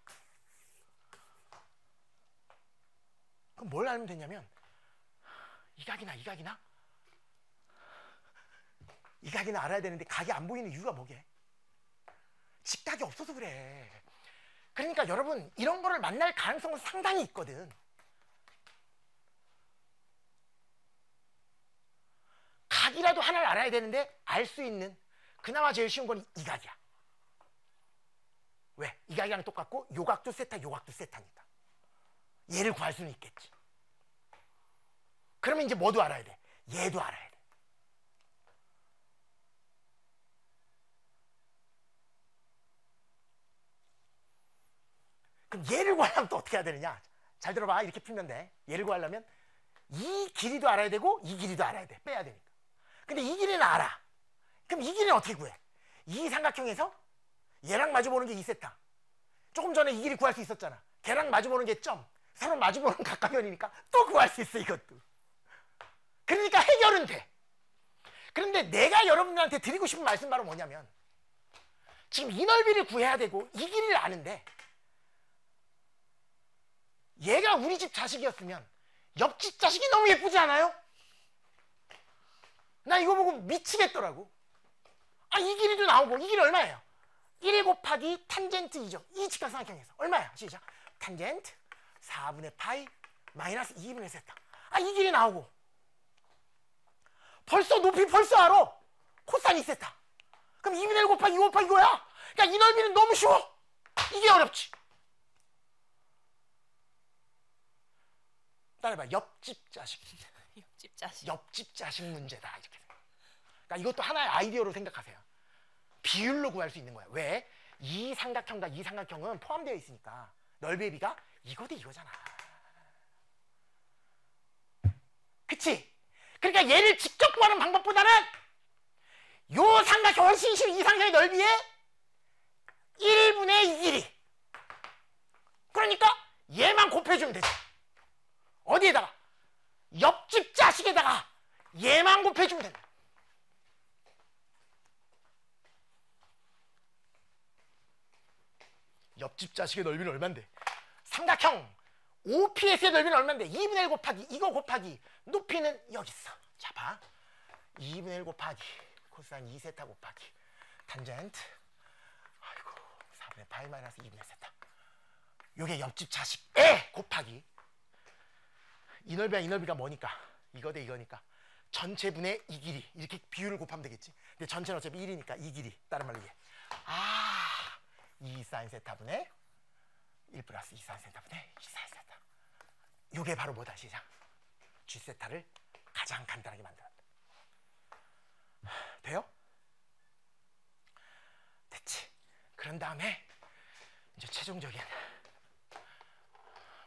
그럼 뭘 알면 되냐면 이 각이나 이 각이나 이 각이나 알아야 되는데 각이 안 보이는 이유가 뭐게? 직각이 없어서 그래. 그러니까 여러분 이런 거를 만날 가능성은 상당히 있거든. 각이라도 하나를 알아야 되는데 알 수 있는 그나마 제일 쉬운 건 이 각이야. 왜? 이 각이랑 똑같고 요 각도 세타 요 각도 세타니까 얘를 구할 수는 있겠지. 그러면 이제 뭐도 알아야 돼? 얘도 알아야 돼. 그럼 얘를 구하려면 또 어떻게 해야 되느냐? 잘 들어봐. 이렇게 풀면 돼. 얘를 구하려면 이 길이도 알아야 되고 이 길이도 알아야 돼. 빼야 되니까. 근데 이 길이는 알아. 그럼 이 길이는 어떻게 구해? 이 삼각형에서 얘랑 마주보는 게 2세타. 조금 전에 이 길이 구할 수 있었잖아. 걔랑 마주보는 게 점. 서로 마주보는 각각면이니까 또 구할 수 있어 이것도. 그러니까 해결은 돼. 그런데 내가 여러분들한테 드리고 싶은 말씀 바로 뭐냐면 지금 이 넓이를 구해야 되고 이 길이를 아는데 얘가 우리 집 자식이었으면 옆집 자식이 너무 예쁘지 않아요? 나 이거 보고 미치겠더라고. 아, 이 길이도 나오고 이 길이 얼마예요? 1 곱하기 탄젠트 2죠. 이 직각삼각형에서 얼마야? 시작. 탄젠트 4분의 파이 마이너스 2분의 세타. 아, 이 길이 나오고 벌써 높이 벌써 알아. 코사인 2세타. 그럼 2분의 1 곱하기 2 곱하기 이거야. 그러니까 이 넓이는 너무 쉬워. 이게 어렵지. 따라해봐. 옆집 자식. 옆집 자식. 옆집 자식 문제다. 이렇게. 그러니까 이것도 하나의 아이디어로 생각하세요. 비율로 구할 수 있는 거야. 왜? 이 삼각형과 이 삼각형은 포함되어 있으니까 넓이의 비가 이거 대 이거잖아. 그치? 그러니까 얘를 직접 구하는 방법보다는 요 삼각형 훨씬 쉬운 이 삼각형의 넓이의 1분의 2 길이. 그러니까 얘만 곱해주면 되지. 어디에다가? 옆집 자식에다가 얘만 곱해주면 된다. 옆집 자식의 넓이는 얼만데? 삼각형 OPS의 넓이는 얼만데? 2분의 1 곱하기 이거 곱하기 높이는 여기 있어. 자 봐. 2분의 1 곱하기 코사인 2세타 곱하기 탄젠트 아이고 4분의 파이 마이너스 2분의 세타. 요게 옆집 자식에 곱하기 이 넓이와 이 넓이가 뭐니까? 이거 대 이거니까 전체분의 이 길이. 이렇게 비율을 곱하면 되겠지. 근데 전체는 어차피 1이니까 이 길이. 다른 말로 이게 2 사인 세타분의 1 플러스 2 사인 세타분의 2 사인 세타. 요게 바로 뭐다? 시작. G 세타를 가장 간단하게 만들었다. 돼요? 됐지. 그런 다음에 이제 최종적인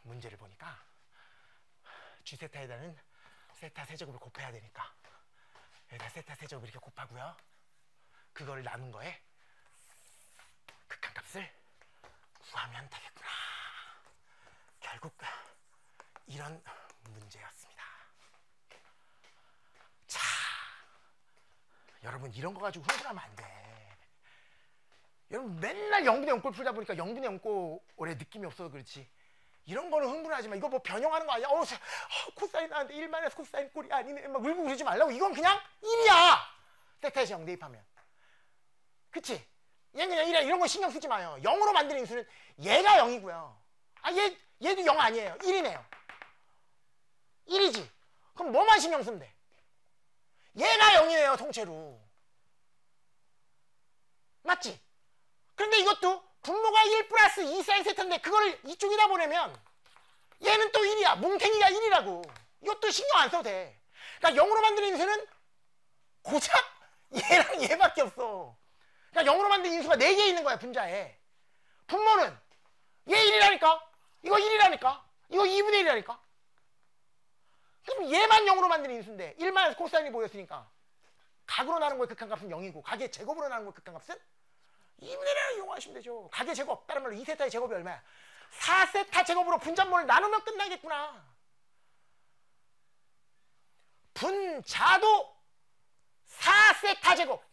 문제를 보니까 G 세타에다는 세타 세제곱을 곱해야 되니까 여기다 세타 세제곱 이렇게 곱하고요. 그거를 나눈 거에 극한값을 구하면 되겠구나. 결국 이런 문제였습니다. 자, 여러분 이런 거 가지고 흥분하면 안 돼. 여러분 맨날 0분의 0꼴 풀다 보니까 0분의 0꼴에 느낌이 없어서 그렇지. 이런 거는 흥분하지 마. 이거 뭐 변형하는 거 아니야? 코사인 나는데 1 마이너스 코사인 꼴이 아니네. 막 울고 그러지 말라고. 이건 그냥 1이야. 세타에서 0 대입하면. 그치? 얘는 그냥 1이야. 이런 거 신경 쓰지 마요. 0으로 만드는 인수는 얘가 0이고요. 얘도 0 아니에요. 1이네요. 1이지. 그럼 뭐만 신경 쓰면 돼? 얘가 0이에요. 통째로. 맞지? 근데 이것도 분모가 1 플러스 2 사인 세타인데 그거를 이쪽에다 보내면 얘는 또 1이야. 뭉탱이가 1이라고. 이것도 신경 안 써도 돼. 그러니까 0으로 만드는 인수는 고작 얘랑 얘밖에 없어. 그러니까 0으로 만든 인수가 4개 있는 거야. 분자에. 분모는 얘 1이라니까. 이거 1이라니까. 이거 2분의 1이라니까. 그럼 얘만 0으로 만드는 인수인데 1마이너스 코사인이 보였으니까 각으로 나눈 거의 극한값은 0이고 각의 제곱으로 나눈 거의 극한값은 2분의 1을 이용하시면 되죠. 각의 제곱, 다른 말로 2세타의 제곱이 얼마야? 4세타 제곱으로 분자모를 나누면 끝나겠구나. 분자도 4세타 제곱.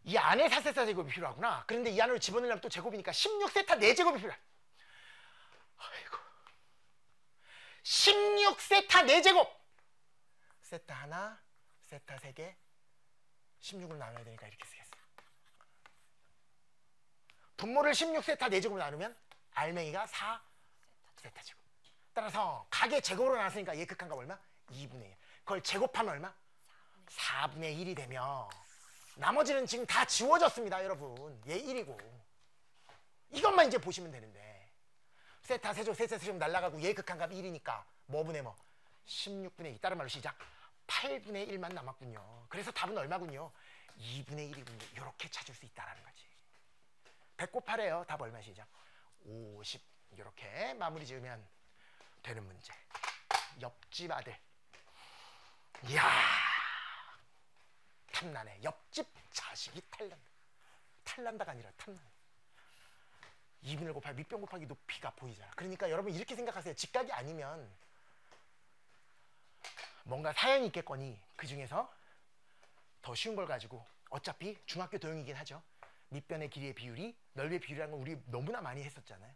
이 안에 4세타 제곱이 필요하구나. 그런데 이 안으로 집어넣으려면 또 제곱이니까 16세타 4제곱이 필요해. 아이고. 16세타 4제곱. 세타 하나, 세타 3개, 16으로 나눠야 되니까 이렇게 쓰겠어. 분모를 16세타 4제곱으로 나누면 알맹이가 4세타 제곱. 따라서 각의 제곱으로 나눴으니까 얘 극한값 얼마? 2분의 1. 그걸 제곱하면 얼마? 4분의 1이 되며 나머지는 지금 다 지워졌습니다, 여러분. 얘 1이고. 이것만 이제 보시면 되는데 세타 세제곱 세타 세제곱 날라가고 얘 극한값 1이니까 뭐분의 뭐? 16분의 2. 다른 말로 시작. 8분의 1만 남았군요. 그래서 답은 얼마군요? 2분의 1이군요. 이렇게 찾을 수 있다는 거지. 100 곱하래요. 답 얼마 시작? 50. 이렇게 마무리 지으면 되는 문제. 옆집 아들. 이야, 탐나네. 옆집 자식이 탈난다. 탈난다가 아니라 탐난다. 2분의 1 곱하기 밑변 곱하기 높이가 보이잖아. 그러니까 여러분 이렇게 생각하세요. 직각이 아니면 뭔가 사연이 있겠거니 그 중에서 더 쉬운 걸 가지고 어차피 중학교 도형이긴 하죠. 밑변의 길이의 비율이 넓이의 비율이라는 건 우리 너무나 많이 했었잖아요.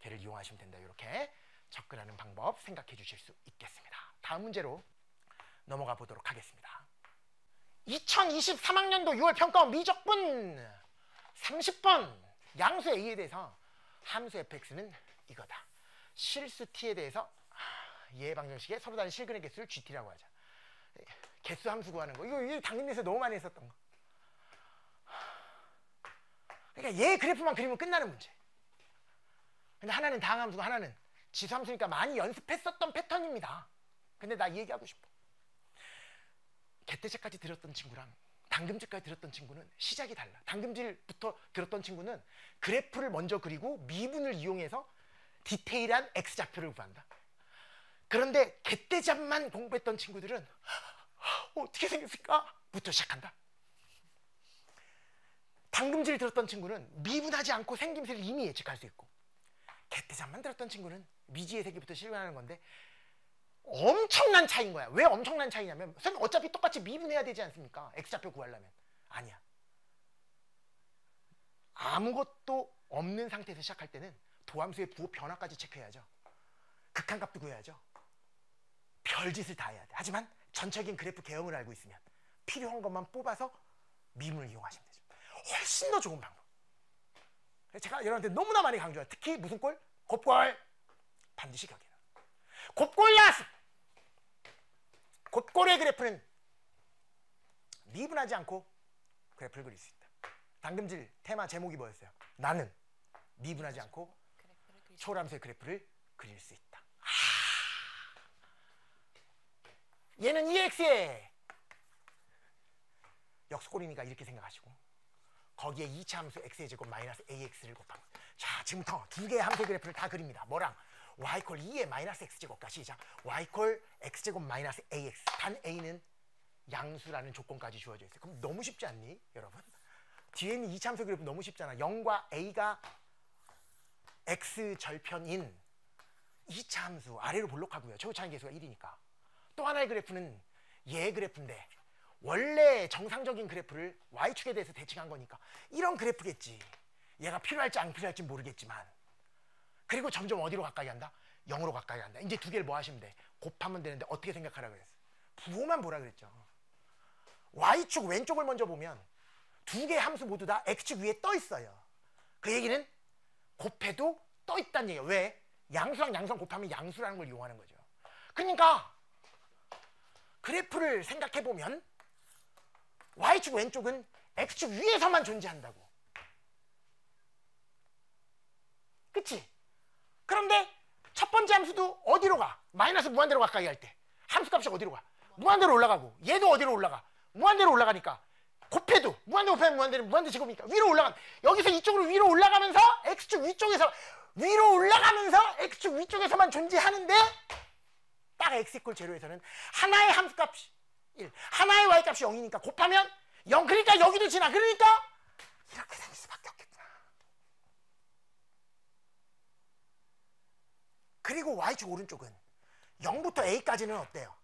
걔를 이용하시면 된다. 이렇게 접근하는 방법 생각해 주실 수 있겠습니다. 다음 문제로 넘어가 보도록 하겠습니다. 2023학년도 6월 평가원 미적분 30번 양수 A에 대해서 함수 fx는 이거다. 실수 t에 대해서 얘의 방정식에 서로 다른 실근의 개수를 gt라고 하자. 개수 함수 구하는 거. 이거 당근에서 너무 많이 했었던 거. 그러니까 얘 그래프만 그리면 끝나는 문제. 근데 하나는 다항함수고 하나는 지수함수니까 많이 연습했었던 패턴입니다. 근데 나 이 얘기하고 싶어. 개태제까지 들었던 친구랑 당금질까지 들었던 친구는 시작이 달라. 당금질부터 들었던 친구는 그래프를 먼저 그리고 미분을 이용해서 디테일한 x좌표를 구한다. 그런데 개태잡만 공부했던 친구들은 어떻게 생겼을까? 부터 시작한다. 당금질 들었던 친구는 미분하지 않고 생김새를 이미 예측할 수 있고 개태잡만 들었던 친구는 미지의 세계부터 실현하는 건데 엄청난 차이인 거야. 왜 엄청난 차이냐면 선생님 어차피 똑같이 미분해야 되지 않습니까? x좌표 구하려면. 아니야. 아무것도 없는 상태에서 시작할 때는 도함수의 부호 변화까지 체크해야죠. 극한값도 구해야죠. 별짓을 다 해야 돼. 하지만 전체적인 그래프 개형을 알고 있으면 필요한 것만 뽑아서 미분을 이용하시면 되죠. 훨씬 더 좋은 방법. 제가 여러분한테 너무나 많이 강조해요. 특히 무슨 꼴? 곱꼴. 반드시 기억해요. 곱꼴 나왔어. 곱꼴의 그래프는 미분하지 않고 그래프를 그릴 수 있다. 당금질 테마 제목이 뭐였어요? 나는 미분하지 않고 초람수의 그래프를 그릴 수 있다. 얘는 EX의 역수꼴이니까 이렇게 생각하시고 거기에 2차 함수 x의 제곱 마이너스 AX를 곱한 거. 자, 지금부터 두 개의 함수 그래프를 다 그립니다. 뭐랑? y콜 2의 마이너스 x제곱과 시작. y콜 x제곱 마이너스 ax. 단 a는 양수라는 조건까지 주어져 있어요. 그럼 너무 쉽지 않니, 여러분? 뒤에 있는 2차 함수 그래프 너무 쉽잖아. 0과 a가 x 절편인 2차 함수 아래로 볼록하고요. 최고차항 계수가 1이니까. 또 하나의 그래프는 얘 그래프인데 원래 정상적인 그래프를 y축에 대해서 대칭한 거니까 이런 그래프겠지. 얘가 필요할지 안 필요할지 모르겠지만 그리고 점점 어디로 가까이 간다? 0으로 가까이 간다. 이제 두 개를 뭐 하시면 돼? 곱하면 되는데 어떻게 생각하라 그랬어? 부호만 보라 그랬죠. y축 왼쪽을 먼저 보면 두 개의 함수 모두 다 x축 위에 떠 있어요. 그 얘기는 곱해도 떠 있다는 얘기예요. 왜? 양수랑 양수랑 곱하면 양수라는 걸 이용하는 거죠. 그러니까 그래프를 생각해보면 y축 왼쪽은 x축 위에서만 존재한다고. 그치? 그런데 첫 번째 함수도 어디로 가? 마이너스 무한대로 가까이 할 때 함수값이 어디로 가? 무한대로 올라가고 얘도 어디로 올라가? 무한대로 올라가니까 곱해도 무한대 곱하면 무한대는 무한대 제곱이니까 위로 올라간 여기서 이쪽으로 위로 올라가면서 x축 위쪽에서 위로 올라가면서 x축 위쪽에서만 존재하는데 딱 x 이퀄 제로에서는 하나의 함수값이 1 하나의 y값이 0이니까 곱하면 0 그러니까 여기도 지나 그러니까 이렇게 생길 수밖에 없겠구나. 그리고 y축 오른쪽은 0부터 a까지는 어때요?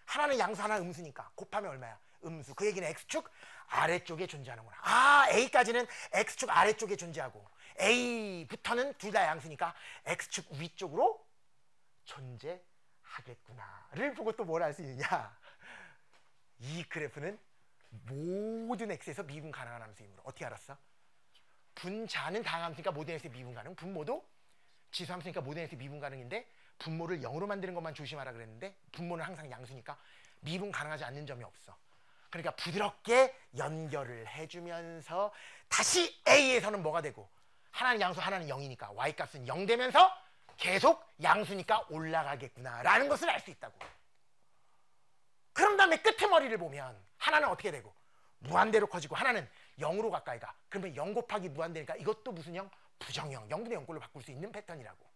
하나는 양수 하나는 음수니까 곱하면 얼마야? 음수. 그 얘기는 x축 아래쪽에 존재하는구나. 아 a까지는 x축 아래쪽에 존재하고 a부터는 둘 다 양수니까 x축 위쪽으로 존재하겠구나를 보고 또 뭘 알 수 있느냐. 이 그래프는 모든 x에서 미분 가능한 함수이므로 어떻게 알았어? 분자는 다항함수니까 모든 x의 미분 가능, 분모도 지수함수니까 모든 x의 미분 가능인데 분모를 0으로 만드는 것만 조심하라 그랬는데 분모는 항상 양수니까 미분 가능하지 않는 점이 없어. 그러니까 부드럽게 연결을 해주면서 다시 a에서는 뭐가 되고 하나는 양수 하나는 0이니까 y값은 0 되면서 계속 양수니까 올라가겠구나 라는 것을 알 수 있다고. 그런 다음에 끄트머리를 보면 하나는 어떻게 되고 무한대로 커지고 하나는 0으로 가까이 가. 그러면 0 곱하기 무한대니까 이것도 무슨 형? 부정형. 0분의 0꼴로 바꿀 수 있는 패턴이라고.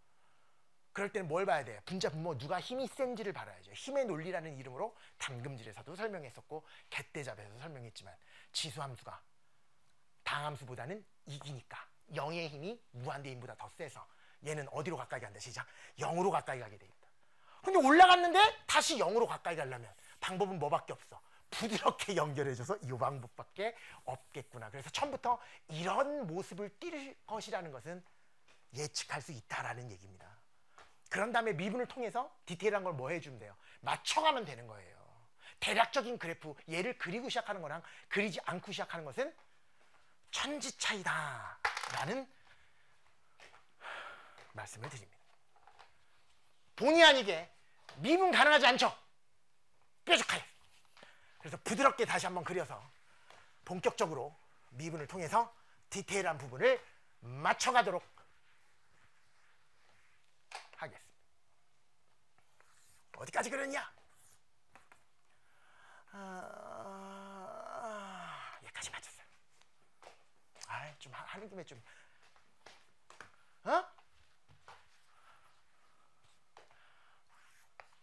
그럴 때는 뭘 봐야 돼? 분자 분모 누가 힘이 센지를 봐야죠. 힘의 논리라는 이름으로 담금질에서도 설명했었고 갯대잡에서 설명했지만 지수함수가 당함수보다는 이기니까 0의 힘이 무한대 힘보다 더 세서 얘는 어디로 가까이 간다? 시작. 0으로 가까이 가게 돼 있다. 근데 올라갔는데 다시 0으로 가까이 가려면 방법은 뭐밖에 없어? 부드럽게 연결해줘서 이 방법밖에 없겠구나. 그래서 처음부터 이런 모습을 띌 것이라는 것은 예측할 수 있다라는 얘기입니다. 그런 다음에 미분을 통해서 디테일한 걸 뭐 해주면 돼요? 맞춰가면 되는 거예요. 대략적인 그래프, 얘를 그리고 시작하는 거랑 그리지 않고 시작하는 것은 천지 차이다 라는 말씀을 드립니다. 본의 아니게 미분 가능하지 않죠? 뾰족하게. 그래서 부드럽게 다시 한번 그려서 본격적으로 미분을 통해서 디테일한 부분을 맞춰가도록 하겠습니다. 어디까지 그렸냐? 여기까지 맞췄어요. 좀 하는 김에 좀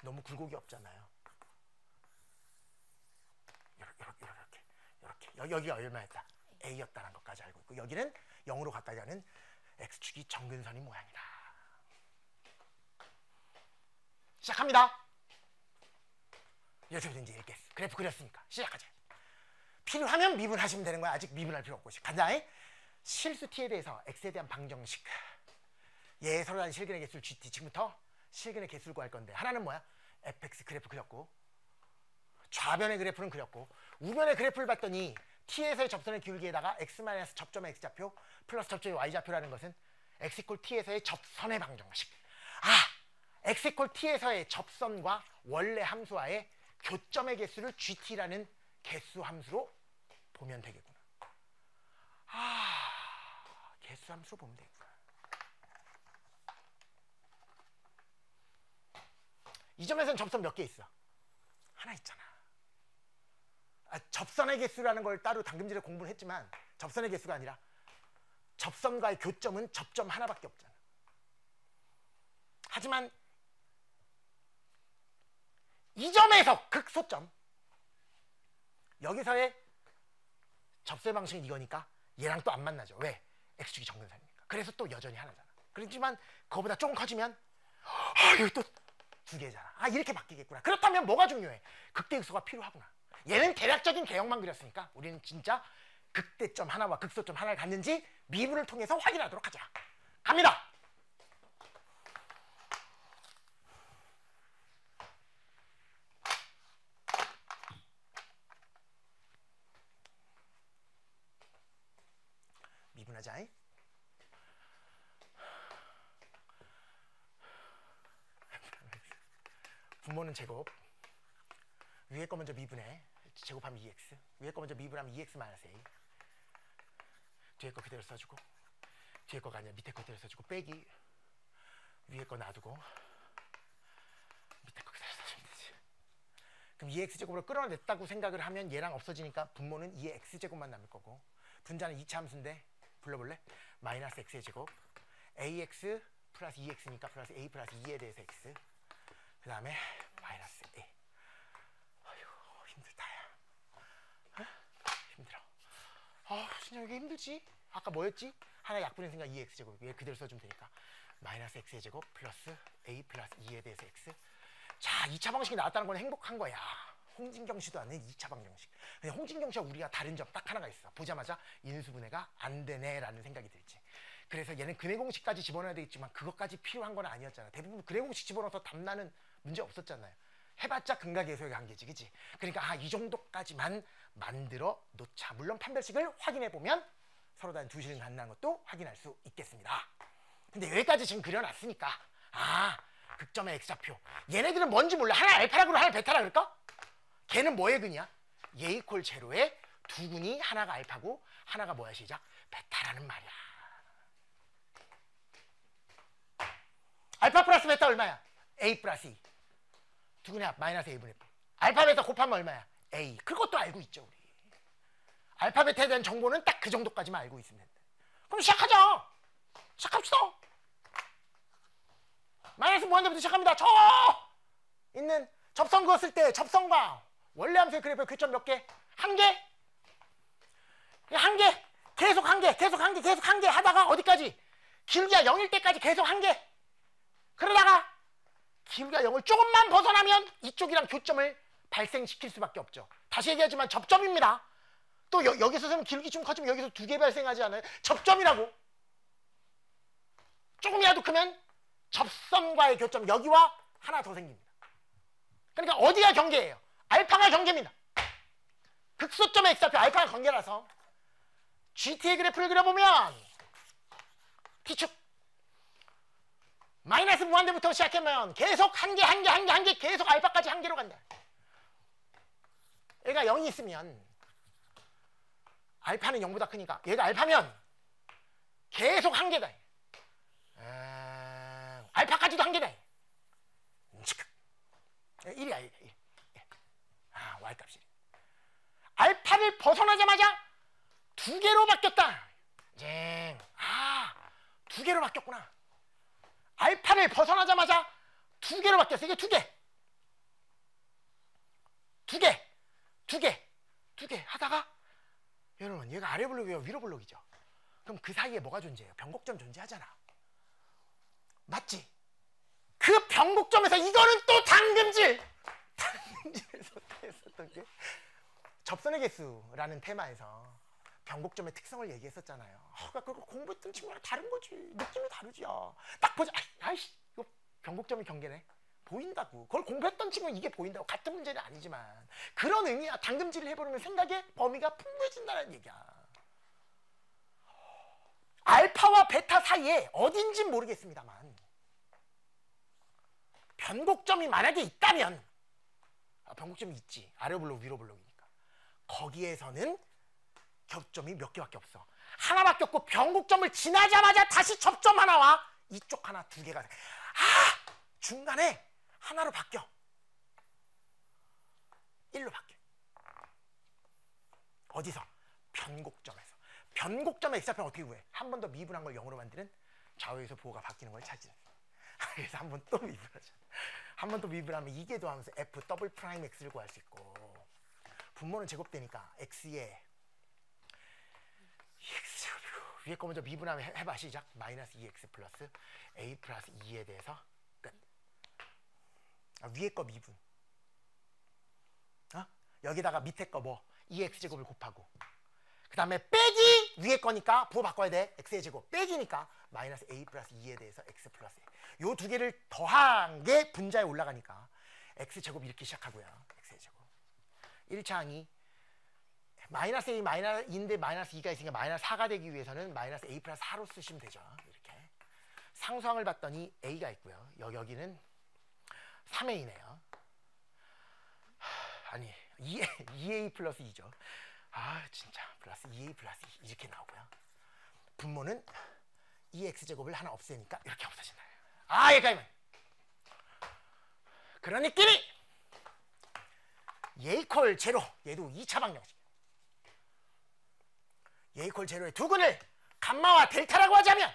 너무 굴곡이 없잖아요. 이렇게 여기가 얼마였다? A였다는 것까지 알고 있고 여기는 0으로 가까이 가는 X축이 정근선이 모양이다. 시작합니다. 여기서부터 이제 읽겠어. 그래프 그렸으니까 시작하자. 필요하면 미분하시면 되는 거야. 아직 미분할 필요 없고. 간다. 실수 t에 대해서 x에 대한 방정식. 얘 서로 다른 실근의 개수를 gt. 지금부터 실근의 개수를 구할 건데 하나는 뭐야? fx 그래프 그렸고 좌변의 그래프는 그렸고 우변의 그래프를 봤더니 t에서의 접선의 기울기에다가 x 접점의 x좌표 플러스 접점의 y좌표라는 것은 x 이퀄 t에서의 접선의 방정식. x 이퀄 t에서의 접선과 원래 함수와의 교점의 개수를 gt라는 개수 함수로 보면 되겠구나. 개수 함수로 보면 되겠구나. 이 점에서는 접선 몇 개 있어? 하나 있잖아. 접선의 개수라는 걸 따로 당금질에 공부를 했지만 접선의 개수가 아니라 접선과의 교점은 접점 하나밖에 없잖아. 하지만 이 점에서 극소점 여기서의 접선의 방식은 이거니까 얘랑 또 안 만나죠. 왜? x축이 정근선이니까. 그래서 또 여전히 하나잖아. 그렇지만 그거보다 조금 커지면 여기 또 두 개잖아. 이렇게 바뀌겠구나. 그렇다면 뭐가 중요해? 극대극소가 필요하구나. 얘는 대략적인 개형만 그렸으니까 우리는 진짜 극대점 하나와 극소점 하나를 갖는지 미분을 통해서 확인하도록 하자. 갑니다. 미분하자. 분모는 제곱. 위에 거 먼저 미분해. 제곱하면 2x. 위에 거 먼저 미분하면 2x-a. 뒤에 거 그대로 써주고 뒤에 거가 아니라 밑에 거 그대로 써주고 빼기 위에 거 놔두고 밑에 거 그대로 써주면 되지. 그럼 2x제곱으로 끌어냈다고 생각을 하면 얘랑 없어지니까 분모는 2의 x제곱만 남을 거고 분자는 2차 함수인데 불러볼래? 마이너스 x의 제곱 ax 플러스 2x니까 플러스 a 플러스 2에 대해서 x 그 다음에 마이너스 a. 어휴 힘들다 야. 힘들어. 진짜 이게 힘들지? 아까 뭐였지? 하나 약분의 생각 2x제곱 얘 그대로 써주면 되니까 마이너스 x의 제곱 플러스 a 플러스 2에 대해서 x. 자 2차 방식이 나왔다는 건 행복한 거야. 홍진경 씨도 아는 2차 방정식. 근데 홍진경 씨와 우리가 다른 점 딱 하나가 있어. 보자마자 인수분해가 안 되네 라는 생각이 들지. 그래서 얘는 근해 공식까지 집어넣어야 되겠지만 그것까지 필요한 건 아니었잖아. 대부분 근해 공식 집어넣어서 답나는 문제 없었잖아요. 해봤자 근각계수의 한계지, 그치? 그러니까 이 정도까지만 만들어 놓자. 물론 판별식을 확인해보면 서로 다른 두 실은 같다는 것도 확인할 수 있겠습니다. 근데 여기까지 지금 그려놨으니까 극점의 x좌표. 얘네들은 뭔지 몰라. 하나 알파라 그러고 하나 베타라 그럴까? 걔는 뭐의 근이야? 얘 이퀄 제로에 두 근이 하나가 알파고 하나가 뭐야 시작? 베타라는 말이야. 알파 플러스 베타 얼마야? a 플러스 2. 두 근이 마이너스 a분의 b. 알파 베타 곱하면 얼마야? a. 그것도 알고 있죠 우리. 알파 베타에 대한 정보는 딱 그 정도까지만 알고 있으면 된다. 그럼 시작하자. 시작합시다. 마이너스 무한대부터 시작합니다. 저 있는 접선 그었을 때 접선과 원래 함수의 그래프의 교점 몇 개? 한 개? 한 개. 계속 한 개. 계속 한 개. 계속 한 개 하다가 어디까지? 기울기가 0일 때까지 계속 한 개. 그러다가 기울기가 0을 조금만 벗어나면 이쪽이랑 교점을 발생시킬 수밖에 없죠. 다시 얘기하지만 접점입니다. 또 여기서 쓰면 기울기 좀 커지면 여기서 두 개 발생하지 않아요? 접점이라고. 조금이라도 크면 접선과의 교점 여기와 하나 더 생깁니다. 그러니까 어디가 경계예요? 알파가 경계입니다. 극소점의 x좌표 알파가 경계라서 GT의 그래프를 그려보면 T축 마이너스 무한대부터 시작하면 계속 한 개 계속 알파까지 한 개로 간다. 얘가 0이 있으면 알파는 0보다 크니까 얘가 알파면 계속 한 개다. 알파까지도 한 개다. 1이야 1. y값이. 알파를 벗어나자마자 두 개로 바뀌었다. 두 개로 바뀌었구나. 알파를 벗어나자마자 두 개로 바뀌었어. 이게 두 개 하다가 여러분 얘가 아래 블록이에요 위로 블록이죠. 그럼 그 사이에 뭐가 존재해요? 변곡점 존재하잖아. 맞지? 그 변곡점에서 이거는 또 당금질에서 했었던 게 접선의 개수라는 테마에서 변곡점의 특성을 얘기했었잖아요. 그거 공부했던 친구랑 다른 거지. 느낌이 다르지. 딱 보자. 아이씨 이거 변곡점의 경계네. 보인다고. 그걸 공부했던 친구는 이게 보인다고. 같은 문제는 아니지만 그런 의미야. 당금질을 해버리면 생각의 범위가 풍부해진다는 얘기야. 알파와 베타 사이에 어딘진 모르겠습니다만 변곡점이 만약에 있다면 변곡점이 있지. 아래 블록 위로 블록이니까 거기에서는 겹점이 몇 개밖에 없어. 하나밖에 없고 변곡점을 지나자마자 다시 접점 하나와 이쪽 하나 두 개가 중간에 하나로 바뀌어. 1로 바뀌어. 어디서? 변곡점에서. 변곡점의 x좌표는 어떻게 구해? 한 번 더 미분한 걸 0으로 만드는 좌우에서 부호가 바뀌는 걸 찾으는. 그래서 한 번 또 미분하자. 한 번 또 미분하면 이게 더하면서 f 더블 프라임 x를 구할 수 있고 분모는 제곱되니까 x에 x제곱이고 위에 거 먼저 미분하면 해봐 시작. 마이너스 2x 플러스 a 플러스 2에 대해서 끝. 위에 거 미분. 여기다가 밑에 거 뭐 2x제곱을 곱하고 그 다음에 빼기 위에 거니까 부호 바꿔야 돼. x의 제곱 빼기니까 마이너스 a 플러스 2에 대해서 x 플러스 a. 요 두 개를 더한 게 분자에 올라가니까 x제곱 이렇게 시작하고요. x의 제곱 1차 항이 마이너스 a 마이너스 2인데 마이너스 2가 있으니까 마이너스 4가 되기 위해서는 마이너스 a 플러스 4로 쓰시면 되죠. 이렇게 상수항을 봤더니 a가 있고요. 여기는 3a네요. 아니 2a 플러스 2죠. 진짜 플러스 2a 플러스 2 이렇게 나오고요. 분모는 2x제곱을 하나 없애니까 이렇게 없어진다. 여기까지만. 그러니끼리 얘 이퀄 제로. 얘도 2차 방정식. 얘 이퀄 제로의 두근을 감마와 델타라고 하자면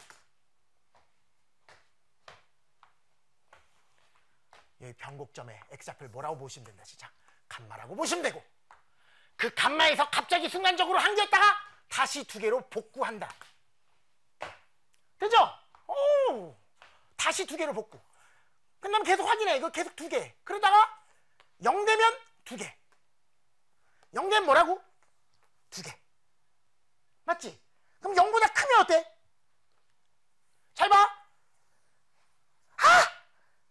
여기 변곡점에 x좌표를 뭐라고 보시면 된다. 진짜 감마라고 보시면 되고, 그 감마에서 갑자기 순간적으로 한 개였다가 다시 두 개로 복구한다. 되죠? 오, 다시 두 개로 복구. 끝나면 계속 확인해. 이거 계속 두 개. 그러다가 0 되면 두 개. 0 되면 뭐라고? 두 개. 맞지? 그럼 0보다 크면 어때? 잘 봐. 아!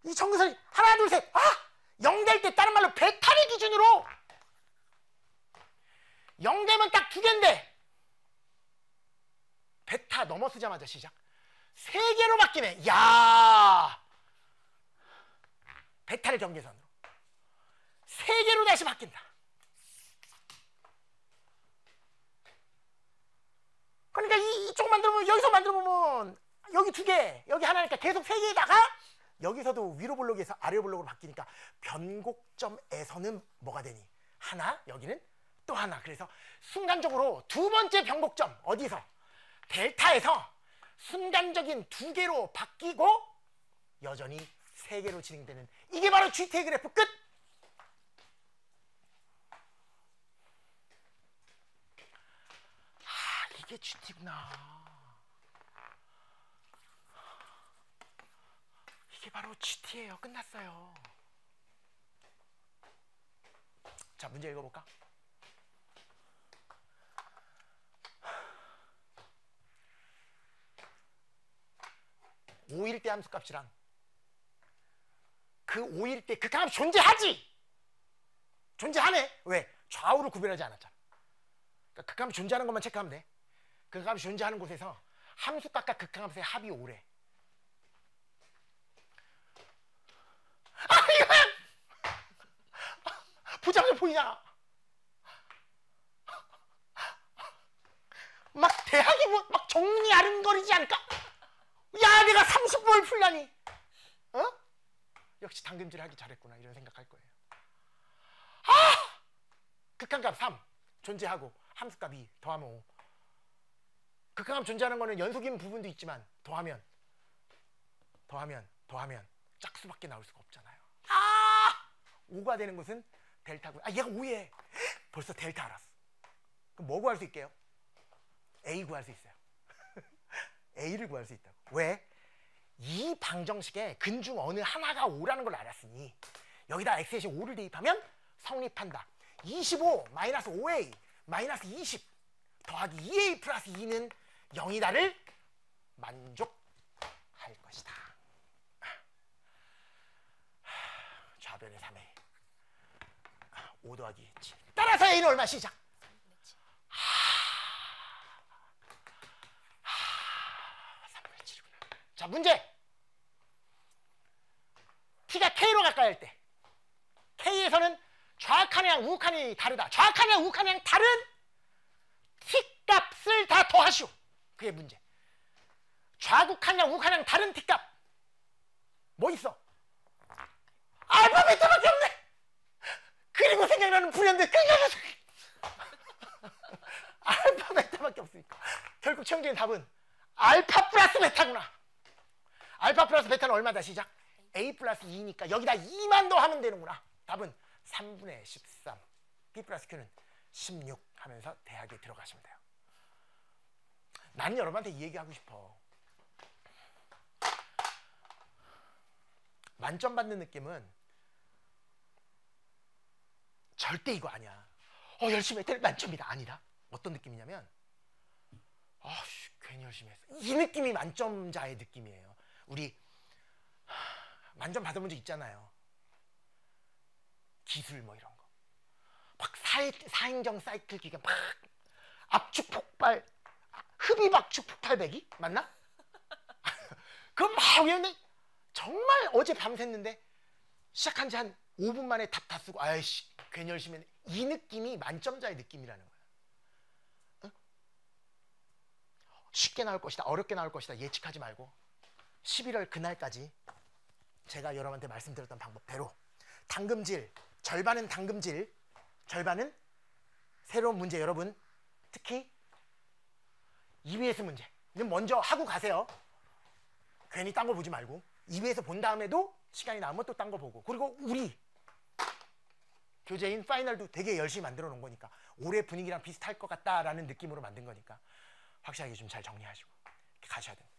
이 정근설이 하나 둘 셋. 아! 0 될 때 다른 말로 베타를 기준으로 0 되면 딱 두 개인데 베타 넘어서자마자 시작. 세 개로 바뀌네. 야! 베타를 경계선으로 세 개로 다시 바뀐다. 그러니까 이쪽 만들어보면, 여기서 만들어보면 여기 두 개, 여기 하나니까 계속 세 개에다가 여기서도 위로 블록에서 아래 블록으로 바뀌니까 변곡점에서는 뭐가 되니? 하나, 여기는 또 하나. 그래서 순간적으로 두 번째 변곡점 어디서? 델타에서 순간적인 두 개로 바뀌고 여전히 세 개로 진행되는, 이게 바로 GT의 그래프. 끝! 아, 이게 GT구나. 이게 바로 GT예요. 끝났어요. 자, 문제 읽어볼까? 오일 대 함수값이랑 그 5일 때 극한값 존재하지? 존재하네. 왜? 좌우를 구별하지 않았잖아. 그러니까 극한값이 존재하는 것만 체크하면 돼. 극한값이 존재하는 곳에서 함수값과 극한값의 합이 5래. 아, 이거야! 부장님 보이잖아. 막 대학이 뭐 막 정리 아른거리지 않을까? 야, 내가 30번을 풀다니. 어? 역시 당근질 하기 잘했구나, 이런 생각할 거예요. 아! 극한값 3 존재하고 함수값 2 더하면 5. 극한값 존재하는 거는 연속인 부분도 있지만 더하면 짝수밖에 나올 수가 없잖아요. 아! 5가 되는 것은 델타고. 아, 얘가 5에 벌써 델타 알았어. 그럼 뭐 구할 수 있게요? A 구할 수 있어요. A를 구할 수 있다고. 왜? 이 방정식에 근중 어느 하나가 5라는 걸 알았으니 여기다 x 대신 5를 대입하면 성립한다. 25 마이너스 5a 마이너스 20 더하기 2a 플러스 2는 0이다를 만족할 것이다. 좌변의 3a 5 더하기 7. 따라서 a는 얼마? 시작. 3분의 7이구나. 자, 문제. t가 k로 가까이 할 때 k에서는 좌악한이랑 우악한이 다르다. 좌악한이랑 우악한이랑 다른 t 값을 다 더하시오. 그게 문제. 좌극한이랑 우악한이랑 다른 t 값 뭐 있어? 알파 베타밖에 없네. 그리고 생각나는 불현대 알파 베타밖에 없으니까 결국 최종적인 답은 알파 플러스 베타구나. 알파 플러스 베타는 얼마다? 시작. a 플러스 2니까 여기다 2만 더하면 되는구나. 답은 3분의 13 b 플러스 q는 16 하면서 대학에 들어가시면 돼요. 나는 여러분한테 이 얘기하고 싶어. 만점 받는 느낌은 절대 이거 아니야. 열심히 했더니 만점이다. 아니다. 어떤 느낌이냐면 괜히 열심히 했어. 이 느낌이 만점자의 느낌이에요. 우리 만점 받아본 적 있잖아요. 기술 뭐 이런 거. 막 사행정 사이클 기간 막 압축 폭발, 흡입 압축 폭발 배기 맞나? 그럼 막 외웠는데 정말 어제 밤샜는데 시작한 지 한 5분 만에 답 다 쓰고 아이씨 괜히 열심히 했네. 이 느낌이 만점자의 느낌이라는 거야. 응? 쉽게 나올 것이다, 어렵게 나올 것이다 예측하지 말고 11월 그날까지 제가 여러분한테 말씀드렸던 방법대로 당금질, 절반은 당금질 절반은 새로운 문제. 여러분 특히 EBS 문제는 먼저 하고 가세요. 괜히 딴 거 보지 말고 EBS 본 다음에도 시간이 남으면 또 딴 거 보고, 그리고 우리 교재인 파이널도 되게 열심히 만들어 놓은 거니까 올해 분위기랑 비슷할 것 같다라는 느낌으로 만든 거니까 확실하게 좀 잘 정리하시고 가셔야 됩니다.